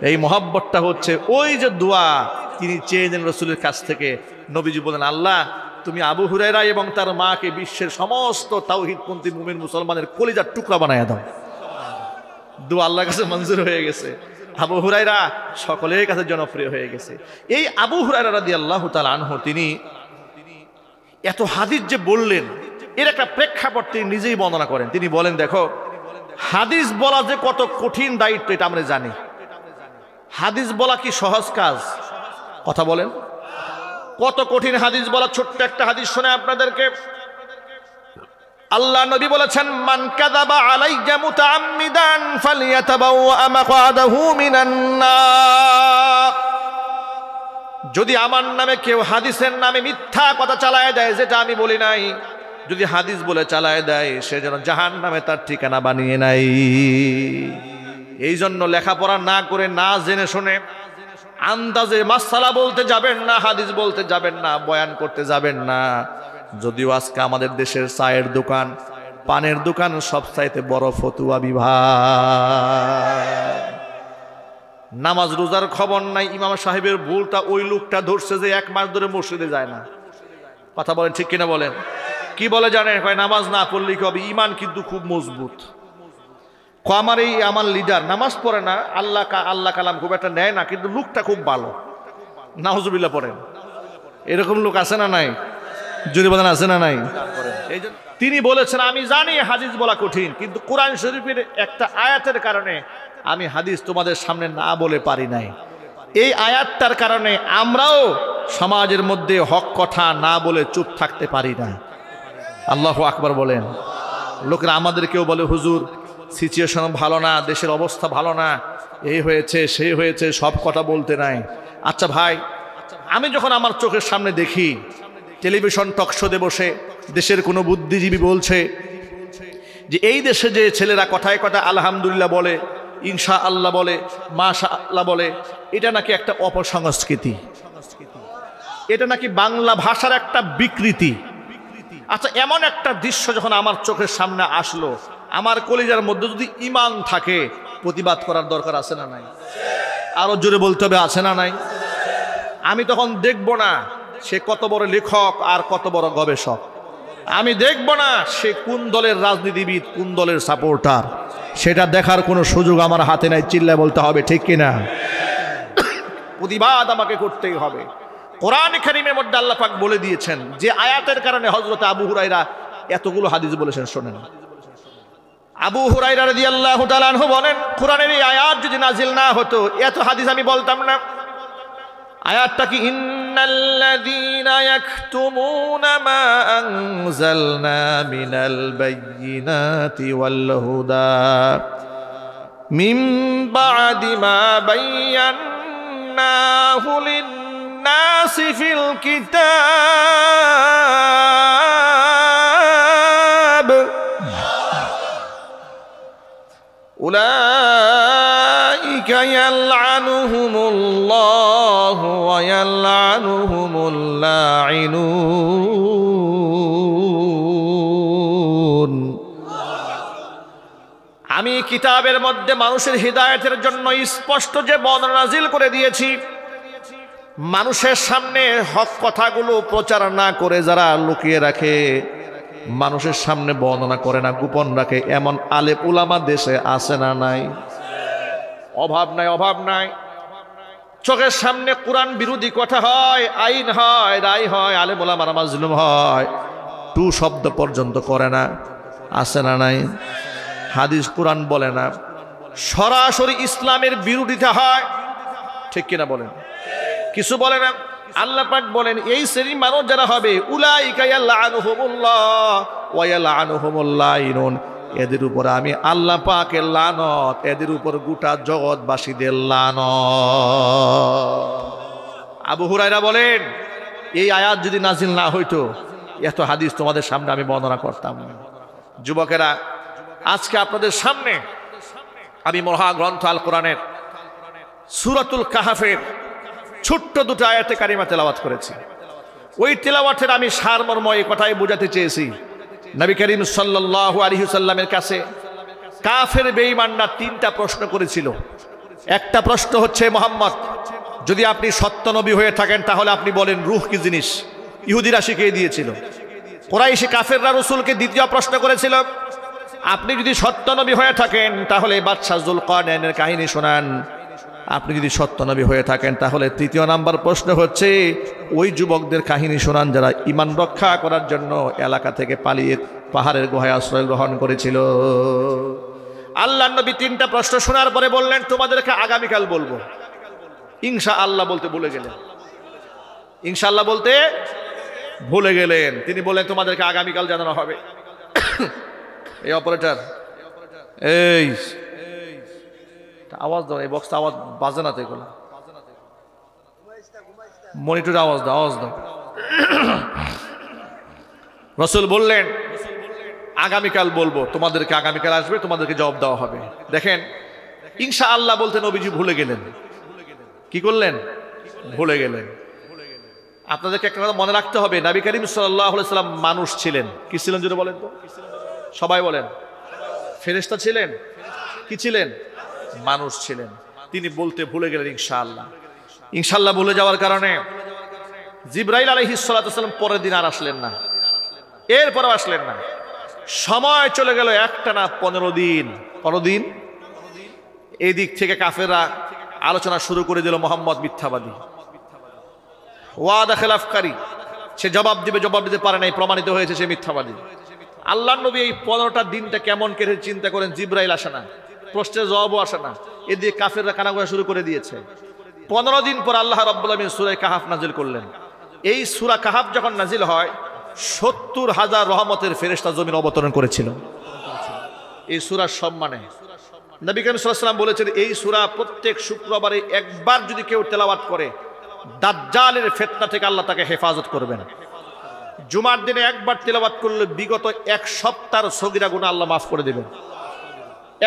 এই মহব্বতটা হচ্ছে ওই যে দোয়া তিনি চেয়েছেন রাসূলের কাছ থেকে। নবীজি বলেন, আল্লাহ তুমি আবু হুরায়রা এবং তার মাকে বিশ্বের সমস্ত তাওহীদপন্থী মুমিন মুসলমানের কলিজার টুকরা বানায়া দাও। দোয়া আল্লাহর কাছে মঞ্জুর হয়ে গেছে। আবু হুরায়রা সকলের কাছে জনপ্রিয় হয়ে গেছে। এই আবু হুরায়রা রাদিয়াল্লাহু তাআলা আনহু তিনি এত হাদিস যে বললেন, এর একটা প্রেক্ষাপট তিনি নিজেই বর্ণনা করেন। তিনি বলেন, দেখো হাদিস বলা যে কত কঠিন দায়িত্ব এটা আমরা জানি। হাদিস বলা কি সহজ কাজ? কথা বলেন, কত কঠিন হাদিস বলা। ছোট্ট একটা হাদিস শুনে আপনাদেরকে। আল্লাহ নবী বলেছেন, মান কাযাবা আলাইয়া মুতাআম্মিদান ফালইয়াতাবাওয়া মাকআদাহু মিনান নার। যদি আমার নামে কেউ হাদিসের নামে মিথ্যা কথা চালায় দেয়, যেটা আমি বলি নাই, যদি হাদিস বলে চালায় দেয়, সে যেন জাহান্নামে তার ঠিকানা বানিয়ে নাই। এই জন্য লেখাপড়া না করে, না জেনে শুনে আন্দাজে মাসআলা বলতে যাবেন না, হাদিস বলতে যাবেন না, বয়ান করতে যাবেন না। যদিও আজকে আমাদের দেশের চায়ের দোকান, পানের দোকান সবচাইতে বড় ফতুয়া বিভাগ। নামাজ রোজার খবর নাই, ইমাম সাহেবের ভুলটা ওই লোকটা ধরছে যে 1 মাস ধরে মসজিদে যায় না। কথা বলেন, ঠিক কিনা বলেন? কি বলে জানেন? কয় নামাজ না পড়লে কি হবে, ইমান কিন্তু খুব মজবুত। আমার এই আমার লিডার নামাজ পড়ে না, আল্লাহ কালাম খুব একটা নেয় না, কিন্তু লোকটা খুব ভালো। নাউজুবিল্লাহ পড়েন। এরকম লোক আছে না নাই? যদি বলেন আছে না নাই? তিনি বলেছেন, আমি জানি হাদিস বলা কঠিন, কিন্তু কোরআন শরীফের একটা আয়াতের কারণে আমি হাদিস তোমাদের সামনে না বলে পারি নাই। এই আয়াতটার কারণে আমরাও সমাজের মধ্যে হক কথা না বলে চুপ থাকতে পারি না। আল্লাহু আকবার বলেন। লোকেরা আমাদেরকেও বলে, হুজুর সিচুয়েশন ভালো না, দেশের অবস্থা ভালো না, এই হয়েছে সেই হয়েছে, সব কথা বলতে নাই। আচ্ছা ভাই, আমি যখন আমার চোখের সামনে দেখি টেলিভিশন টকশোতে বসে দেশের কোনো বুদ্ধিজীবী বলছে যে এই দেশে যে ছেলেরা কথায় কথা আলহামদুলিল্লাহ বলে, ইনশা আল্লাহ বলে, মাশা আল্লাহ বলে, এটা নাকি একটা অপসংস্কৃতি, এটা নাকি বাংলা ভাষার একটা বিকৃতি। আচ্ছা, এমন একটা দৃশ্য যখন আমার চোখের সামনে আসলো, আমার কলিজার মধ্যে যদি ঈমান থাকে, প্রতিবাদ করার দরকার আছে না নাই? আরো জোরে বলতে হবে, আছে না নাই? আমি তখন দেখব না সে কত বড় লেখক আর কত বড় গবেষক, আমি দেখব না সে কোন দলের রাজনীতিবিদ, কোন দলের সাপোর্টার, সেটা দেখার কোনো সুযোগ আমার হাতে নাই। চিল্লায় বলতে হবে ঠিক কিনা? প্রতিবাদ আমাকে করতেই হবে। কোরআন কারীমের মধ্যে আল্লাহ পাক বলে দিয়েছেন যে আয়াতের কারণে হযরত আবু হুরায়রা এতগুলো হাদিস বলেছেন। শোনেন, আবু হুরায়রা রাদিয়াল্লাহু তাআলা আনহু বলেন, কোরআনের এই আয়াত যদি নাজিল না হতো এত হাদিস আমি বলতাম না। আয়াতটা কি? ইন্নাল্লাযীনা ইয়াকতুমুনা মা আনজালনা মিনাল বায়্যিনাতি ওয়াল হুদা মিন বা'দি মা বায়্যানাহু লিন-নাসি ফিল কিতাব উলাইকা ইয়ালআনুহুমুল্লাহু ওয়া ইয়ালআনুহুমুল লাঈনুন। আমি কিতাবের মধ্যে মানুষের হিদায়াতের জন্য স্পষ্ট যে বর্ণনা নাজিল করে দিয়েছি, মানুষের সামনে হক কথাগুলো প্রচার না করে যারা লুকিয়ে রাখে, মানুষের সামনে বর্ণনা করে না, গোপন রাখে, এমন আলেম উলামা দেশে আছে না নাই? অভাব নাই, অভাব নাই। চোখের সামনে কোরআন বিরোধী কথা হয়, আইন হয়, রায় হয়, আলেম উলামারা মাজলুম হয়, টু শব্দ পর্যন্ত করে না, আছে না নাই? হাদিস কোরআন বলে না, সরাসরি ইসলামের বিরোধিতা হয়, ঠিক কিনা বলেন? কিছু বলে না। আল্লাহ পাক বলেন এই শ্রেণীর মানুষ যারা হবে, উলাইকা ইয়ালআনুহুমুল্লাহ ওয়া ইয়ালআনুহুমুল লাঈনুন, এদের উপর আমি আল্লাহ পাকের লানত, এদের উপর গোটা জগৎবাসীদের লানত। আবু হুরায়রা বলেন এই আয়াত যদি নাজিল না হইতো এত হাদিস তোমাদের সামনে আমি বর্ণনা করতাম না। যুবকেরা, আজকে আপনাদের সামনে আমি মহাগ্রন্থ আল কোরআনের সূরাতুল কাহফের ছোট্ট দুটো আয়াতে কারিমা তেলাওয়াত করেছি। ওই তেলাওয়াতের আমি সারমর্ম এই কথাই বোঝাতে চেয়েছি। নবী করিম সাল্লাল্লাহু আলাইহি ওয়াসাল্লামের কাছে কাফের বেঈমানরা তিনটা প্রশ্ন করেছিল। একটা প্রশ্ন হচ্ছে, মুহাম্মদ যদি আপনি সত্য নবী হয়ে থাকেন তাহলে আপনি বলেন রূহ কি জিনিস? ইহুদিরা শিখিয়ে দিয়েছিল। কুরাইশি কাফেররা রাসূলকে দ্বিতীয় প্রশ্ন করেছিল, আপনি যদি সত্য নবী হয়ে থাকেন তাহলে বাদশাহ যুলকারনাইনের কাহিনী শোনান। আপনি যদি সত্য নবী হয়ে থাকেন তাহলে তৃতীয় নাম্বার প্রশ্ন হচ্ছে ওই যুবকদের কাহিনী শোনান যারা ঈমান রক্ষা করার জন্য এলাকা থেকে পালিয়ে পাহাড়ের গুহায় আশ্রয় গ্রহণ করেছিল। আল্লাহর নবী তিনটা প্রশ্ন শোনার পরে বললেন তোমাদেরকে আগামীকাল বলবো। ইনশাআল্লাহ বলতে ভুলে গেলেন, ইনশাআল্লাহ বলতে ভুলে গেলেন। তিনি বললেন তোমাদেরকে আগামীকাল জানানো হবে। এই অপারেটর, এই আওয়াজ দাও, এই বক্সটা আওয়াজ বাজে না তো, এগুলো মনিটরে আওয়াজ দাও, আওয়াজ দাও। রাসূল বললেন আগামীকাল বলবো, তোমাদেরকে আগামীকাল আসবে, তোমাদেরকে জবাব দেওয়া হবে। দেখেন ইনশাআল্লাহ বলতে নবীজি ভুলে গেলেন। কি করলেন? ভুলে গেলেন। আপনাদেরকে একটা কথা মনে রাখতে হবে, নবী করিম সাল্লাল্লাহু আলাইহি ওয়াসাল্লাম মানুষ ছিলেন। কি ছিলেন যদি বলেন তো? সবাই বলেন। ফেরেশতা ছিলেন? কি ছিলেন? মানুষ ছিলেন। তিনি বলতে ভুলে গেলেন ইনশাআল্লাহ। ইনশাআল্লাহ ভুলে যাওয়ার কারণে জিবরাইল আলাইহিস সালাতু ওয়াস সালাম পরের দিন আর আসলেন না, এরপরও আসলেন না। সময় চলে গেল একটানা 15 দিন। 15 দিন এই দিক থেকে কাফেররা আলোচনা শুরু করে দিল মোহাম্মদ মিথ্যাবাদী, ওয়াদা খেলাফকারী, সে জবাব দিতে পারে নাই, প্রমাণিত হয়েছে সে মিথ্যাবাদী। আল্লাহর নবী এই 15টা দিনটা কেমন কেটে চিন্তা করেন, জিবরাইল আসে না, প্রশ্নের জবাবও আসে না, এদিকে কাফেররা কানাঘোষা শুরু করে দিয়েছে। 15 দিন পর আল্লাহ রাব্বুল আলামিন সূরা কাহাফ নাজিল করলেন। এই সূরা কাহাফ যখন নাজিল হয় 70,000 রহমতের ফেরেশতা জমিন অবতরণ করেছিল এই সূরার সম্মানে। নবী করিম সাল্লাল্লাহু আলাইহি ওয়াসাল্লাম বলেছেন এই সূরা প্রত্যেক শুক্রবারে একবার যদি কেউ তেলাওয়াত করে দাজ্জালের ফিতনা থেকে আল্লাহ তাকে হেফাজত করবেন। জুমার দিনে একবার তেলাওয়াত করলে বিগত এক সপ্তাহের সগীরা গুনাহ আল্লাহ মাফ করে দেবেন।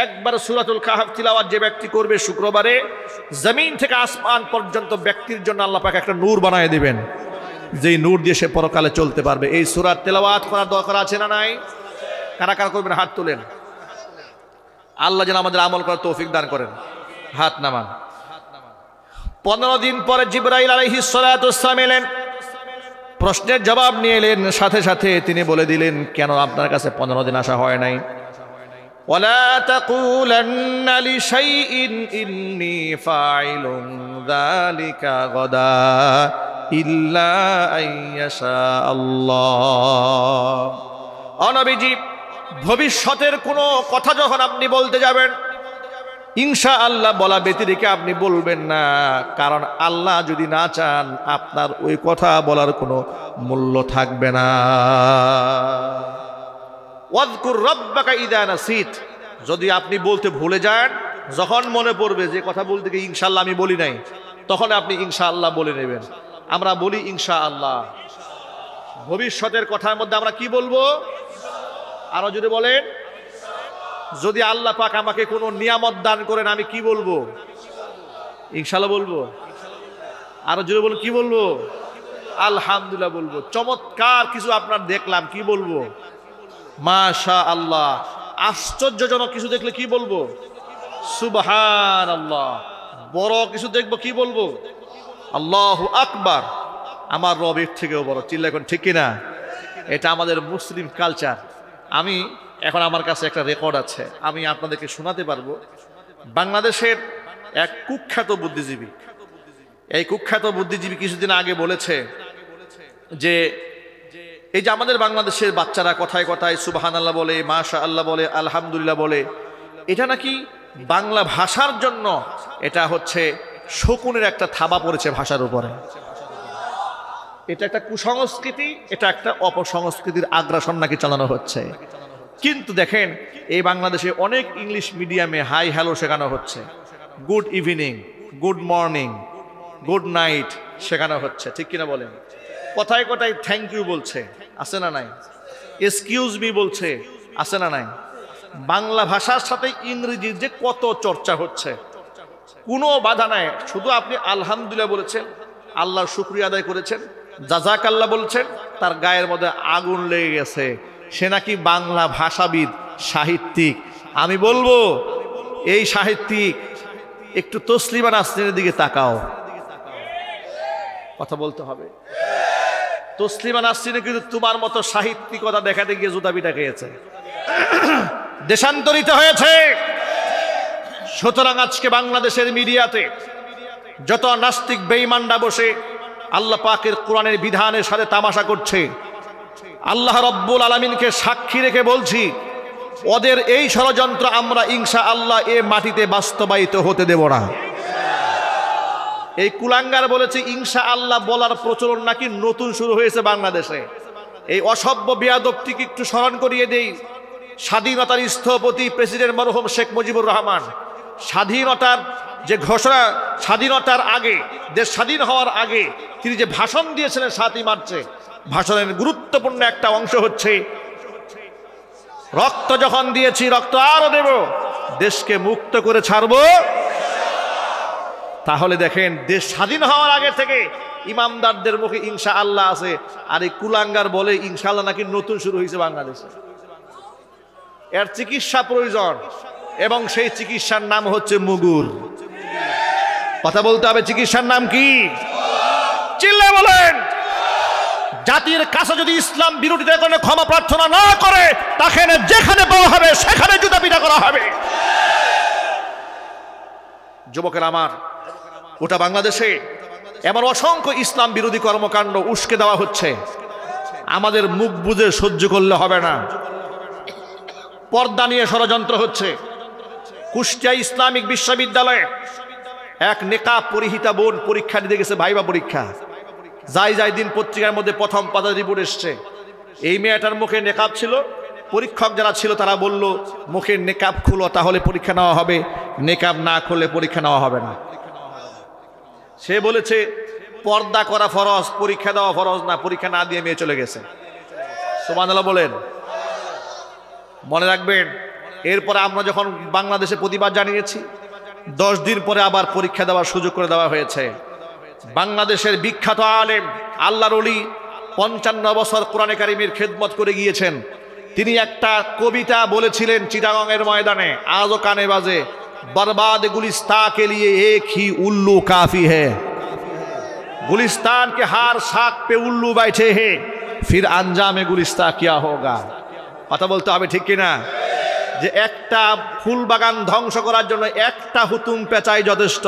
একবার সূরাতুল কাহাফ তিলাওয়াত যে ব্যক্তি করবে শুক্রবারে, জমিন থেকে আসমান পর্যন্ত ব্যক্তির জন্য আল্লাহ পাক একটা নূর বানায় দিবেন, যেই নূর দিয়ে সে পরকালে চলতে পারবে। এই সূরার তেলাওয়াত করার দরকার আছে না নাই? কারা কারা করবেন হাত তোলেন। আল্লাহ যেন আমাদের আমল করার তৌফিক দান করেন। হাত নামান। 15 দিন পরে জিবরাইল আলাইহিস সালাতু ওয়াসসালাম এলেন, প্রশ্নের জবাব নিয়ে এলেন। সাথে সাথে তিনি বলে দিলেন, কেন আপনার কাছে 15 দিন আসা হয় নাই? ওয়ালা তাকুলান্না লিশাইইন ইন্নী ফাইলুন যালিকা গাদা ইল্লা আইয়াশা আল্লাহ। ও নবীজি, ভবিষ্যতের কোনো কথা যখন আপনি বলতে যাবেন, ইনশাআল্লাহ বলা ব্যতিরেকে আপনি বলবেন না, কারণ আল্লাহ যদি না চান আপনার ওই কথা বলার কোনো মূল্য থাকবে না। ওয়াযকুর রাব্বাকা ইযা নাসিত, যদি আপনি বলতে ভুলে যান, যখন মনে পড়বে যে কথা বলতে গিয়ে ইনশাআল্লাহ আমি বলি নাই, তখন আপনি ইনশাআল্লাহ বলে নেবেন। আমরা বলি ইনশাআল্লাহ, ভবিষ্যতের কথার মধ্যে আমরা কি বলবো? আরো যদি বলেন, যদি আল্লাহ পাক আমাকে কোনো নিয়ামত দান করেন আমি কি বলবো? ইনশাআল্লাহ বলবো। আরো জোরে বলবো, কি বলবো? আলহামদুলিল্লাহ বলবো। চমৎকার কিছু আপনার দেখলাম, কি বলবো? মাশাআল্লাহ। আশ্চর্যজনক কিছু দেখলে কি বলবো? সুবহানাল্লাহ। বড় কিছু দেখবো, কি বলবো? আল্লাহু আকবার। আমার রবের থেকেও বড়। চিল্লা এখন ঠিক কিনা? এটা আমাদের মুসলিম কালচার। আমি এখন আমার কাছে একটা রেকর্ড আছে, আমি আপনাদেরকে শোনাতে পারবো। বাংলাদেশের এক কুখ্যাত বুদ্ধিজীবী, এই কুখ্যাত বুদ্ধিজীবী কিছুদিন আগে বলেছে যে এই যে আমাদের বাংলাদেশের বাচ্চারা কথায় কথায় সুবহানাল্লাহ বলে, মাশাআল্লাহ বলে, আলহামদুলিল্লাহ বলে, এটা নাকি বাংলা ভাষার জন্য এটা হচ্ছে শকুনের একটা থাবা পড়েছে ভাষার উপরে। এটা একটা কুসংস্কৃতি, এটা একটা অপসংস্কৃতির আগ্রাসন নাকি চালানো হচ্ছে। কিন্তু দেখেন, এই বাংলাদেশে অনেক ইংলিশ মিডিয়ামে হাই হ্যালো শেখানো হচ্ছে, good evening, good morning, good night শেখানো হচ্ছে, ঠিক কিনা বলেন? কথায় কথায় থ্যাংক ইউ বলছে, আছে না নাই? এক্সকিউজ মি বলছে, আছে না নাই? বাংলা ভাষার সাথে ইংরেজির যে কত চর্চা হচ্ছে, কোনো বাধা নাই। শুধু আপনি আলহামদুলিল্লাহ বলেছেন, আল্লাহর শুকরিয়া আদায় করেছেন, জাযাকাল্লাহ বলছেন, তার গায়ের মধ্যে আগুন লেগে গেছে, সে নাকি বাংলা ভাষাবিদ, সাহিত্যিক। আমি বলবো, এই সাহিত্যিক একটু তসলিমা নাসরিনের দিকে তাকাও। কথা বলতে হবে। তসলিমা নাসরিনে কিন্তু তোমার মতো সাহিত্যিকতা দেখাতে গিয়ে জুতা পিটা খেয়েছে, দেশান্তরিত হয়েছে। সুতরাং আজকে বাংলাদেশের মিডিয়াতে যত নাস্তিক বেঈমানরা বসে আল্লাহ পাকের কোরআনের বিধানের সাথে তামাশা করছে, আল্লাহ রব্বুল আলামিনকে সাক্ষী রেখে বলছি, ওদের এই ষড়যন্ত্র আমরা ইনশাআল্লাহ এ মাটিতে বাস্তবায়িত হতে দেব না। এই কুলাঙ্গার বলেছে ইনশাআল্লাহ বলার প্রচলন নাকি নতুন শুরু হয়েছে বাংলাদেশে। এই অসভ্য বেয়াদবটিকে একটু স্মরণ করিয়ে দেই। স্বাধীনতার স্থপতি প্রেসিডেন্ট মরহুম শেখ মুজিবুর রহমান স্বাধীনতার যে ঘোষণা, স্বাধীনতার আগে, দেশ স্বাধীন হওয়ার আগে তিনি যে ভাষণ দিয়েছিলেন 7ই মার্চে, ভাষণের গুরুত্বপূর্ণ একটা অংশ হচ্ছে, রক্ত যখন দিয়েছি রক্ত আরো দেব, দেশকে মুক্ত করে ছাড়বো। তাহলে দেখেন, দেশ স্বাধীন হওয়ার আগে থেকে ইমামদারদের মুখে ইনশাআল্লাহ আছে, আর এই কুলাঙ্গার বলে ইনশাআল্লাহ নাকি নতুন শুরু হয়েছে বাংলাদেশে। এর চিকিৎসা প্রয়োজন, এবং সেই চিকিৎসার নাম হচ্ছে মুগুর। কথা বলতে হবে, চিকিৎসার নাম কি? চিল্লায় বলেন। জাতির কাছে যদি ইসলাম বিরোধীদের কারণে ক্ষমা প্রার্থনা না করে, তাকে যেখানে পাওয়া হবে সেখানে জুতা পিটা করা হবে। যুবকের আমার, গোটা বাংলাদেশে এমন অসংখ্য ইসলাম বিরোধী কর্মকাণ্ড উস্কে দেওয়া হচ্ছে, আমাদের মুখ বুঝে সহ্য করলে হবে না। পর্দা নিয়ে ষড়যন্ত্র হচ্ছে। কুষ্টিয়া ইসলামিক বিশ্ববিদ্যালয়ে এক নেকাব পরিহিতা বোন পরীক্ষা দিতে গেছে, ভাইবা পরীক্ষা। যাই দিন পত্রিকার মধ্যে প্রথম পাতা রিপোর্ট এসছে, এই মেয়েটার মুখে নেকাব ছিল। পরীক্ষক যারা ছিল তারা বলল, মুখের নেকাব খুলো তাহলে পরীক্ষা নেওয়া হবে, নেকাব না খুললে পরীক্ষা নেওয়া হবে না। সে বলেছে পর্দা করা ফরজ, পরীক্ষা দেওয়া ফরজ না। পরীক্ষা না দিয়ে মেয়ে চলে গেছে। সুবহানাল্লাহ বলেন। মনে রাখবেন, এরপরে আমরা যখন বাংলাদেশে প্রতিবাদ জানিয়েছি, 10 দিন পরে আবার পরীক্ষা দেওয়ার সুযোগ করে দেওয়া হয়েছে। বাংলাদেশের বিখ্যাত আলেম, আল্লাহর ওলি, 55 বছর কোরআনে কারিমের খেদমত করে গিয়েছেন। তিনি একটা কবিতা বলেছিলেন চিটাগংয়ের ময়দানে, আজও কানে বাজে। बर्बाद गुलिस्तान के लिए एक ही उल्लू काफी है। गुलिस्तान के हर शाख पे उल्लू बैठे हैं, फिर अंजामे गुलिस्तान क्या होगा। কথা বলতে হবে ঠিক কিনা? যে একটা ফুল বাগান ধ্বংস করার জন্য একটা হুতুম পেঁচাই যথেষ্ট,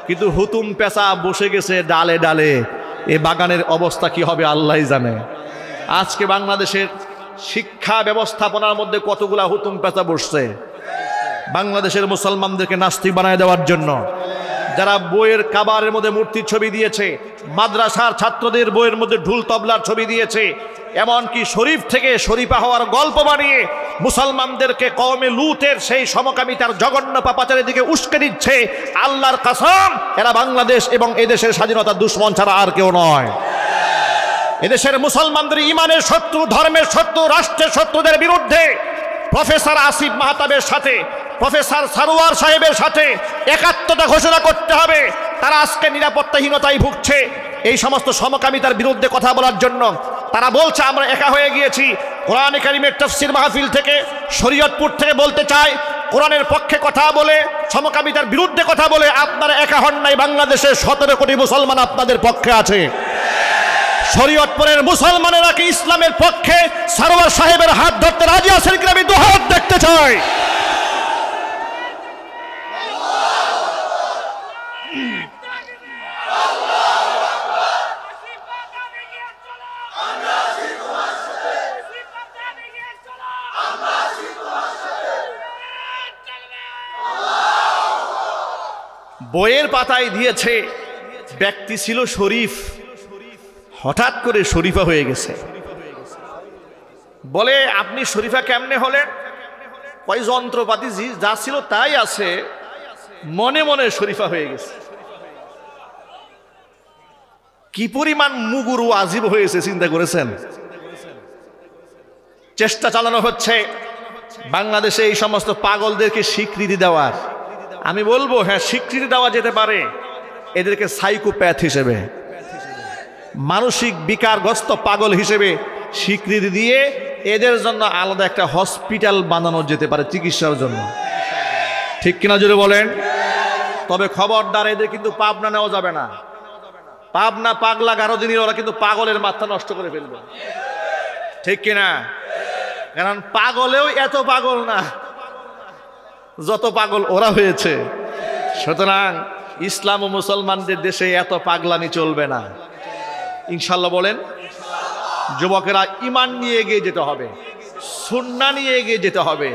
কিন্তু হুতুম পেঁচা বসে গেছে ডালে ডালে, এই বাগানের অবস্থা কি হবে আল্লাহই জানে। আজকে বাংলাদেশের শিক্ষা ব্যবস্থাপনার মধ্যে কতগুলা হুতুম পেঁচা বসছে বাংলাদেশের মুসলমানদেরকে নাস্তিক বানায় দেওয়ার জন্য। যারা বইয়ের কাবারের মধ্যে মূর্তির ছবি দিয়েছে, মাদ্রাসার ছাত্রদের বইয়ের মধ্যে ঢুল তবলার ছবি দিয়েছে, এমনকি শরীফ থেকে শরীফা হওয়ার গল্প বানিয়ে মুসলমানদেরকে কওমে লুতের সেই সমকামিতার জঘন্য পাপাচারের দিকে উস্কে দিচ্ছে। আল্লাহর কসম, এরা বাংলাদেশ এবং এদেশের স্বাধীনতার দুশ্মন ছাড়া আর কেউ নয়। এদেশের মুসলমানদের ইমানের শত্রু, ধর্মের শত্রু, রাষ্ট্রের শত্রুদের বিরুদ্ধে প্রফেসর আসিফ মাহতাবের সাথে, প্রফেসর সারোয়ার সাহেবের সাথে একাত্মতা ঘোষণা করতে হবে। তারা আজকে নিরাপত্তাহীনতায় ভুগছে এই সমস্ত সমকামিতার বিরুদ্ধে কথা বলার জন্য। তারা বলছে আমরা একা হয়ে গিয়েছি। কোরআনে কারিমের তাফসীর মাহফিল থেকে, শরীয়তপুর থেকে বলতে চাই, কোরআনের পক্ষে কথা বলে, সমকামিতার বিরুদ্ধে কথা বলে আপনারা একা হন নাই। বাংলাদেশের 17 কোটি মুসলমান আপনাদের পক্ষে আছে। শরীয়তপুরের মুসলমানেরা কি ইসলামের পক্ষে সারোয়ার সাহেবের হাত ধরতে রাজি আছেন কিনা আমি দুহাত দেখতে চাই। বইয়ের পাতায় দিয়েছে ব্যক্তি ছিল শরীফ, হঠাৎ করে শরীফা হয়ে গেছে। বলে আপনি শরীফা কেমনে হলেন? ওই যন্ত্রপাতি যা ছিল তাই আছে, মনে মনে শরীফা হয়ে গেছে। কি পরিমাণ মুগুরু আজীব হয়েছে চিন্তা করেছেন? চেষ্টা চালানো হচ্ছে বাংলাদেশে এই সমস্ত পাগলদেরকে স্বীকৃতি দেওয়ার। আমি বলবো হ্যাঁ, স্বীকৃতি দেওয়া যেতে পারে এদেরকে সাইকোপ্যাথ হিসেবে, মানসিক বিকারগ্রস্ত পাগল হিসেবে স্বীকৃতি দিয়ে এদের জন্য আলাদা একটা হসপিটাল বানানো যেতে পারে চিকিৎসার জন্য। ঠিক কিনা জোরে বলেন? তবে খবরদার, এদের কিন্তু পাবনা নেওয়া যাবে না। পাবনা পাগলা গারদিনীর ওরা কিন্তু পাগলের মাথা নষ্ট করে ফেলবে। ঠিক কিনা? কারণ পাগলেও এত পাগল না যত পাগল ওরা হয়েছে। সুতরাং ইসলাম ও মুসলমানদের দেশে এত পাগলামি চলবে না ইনশাল্লাহ। বলেন যুবকেরা, ইমান নিয়ে এগিয়ে যেতে হবে, সুন্নাহ নিয়ে এগিয়ে যেতে হবে,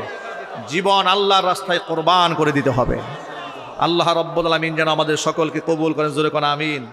জীবন আল্লাহর রাস্তায় কোরবান করে দিতে হবে। আল্লাহ রাব্বুল আলামিন যেন আমাদের সকলকে কবুল করেন। জোরে কোন আমিন।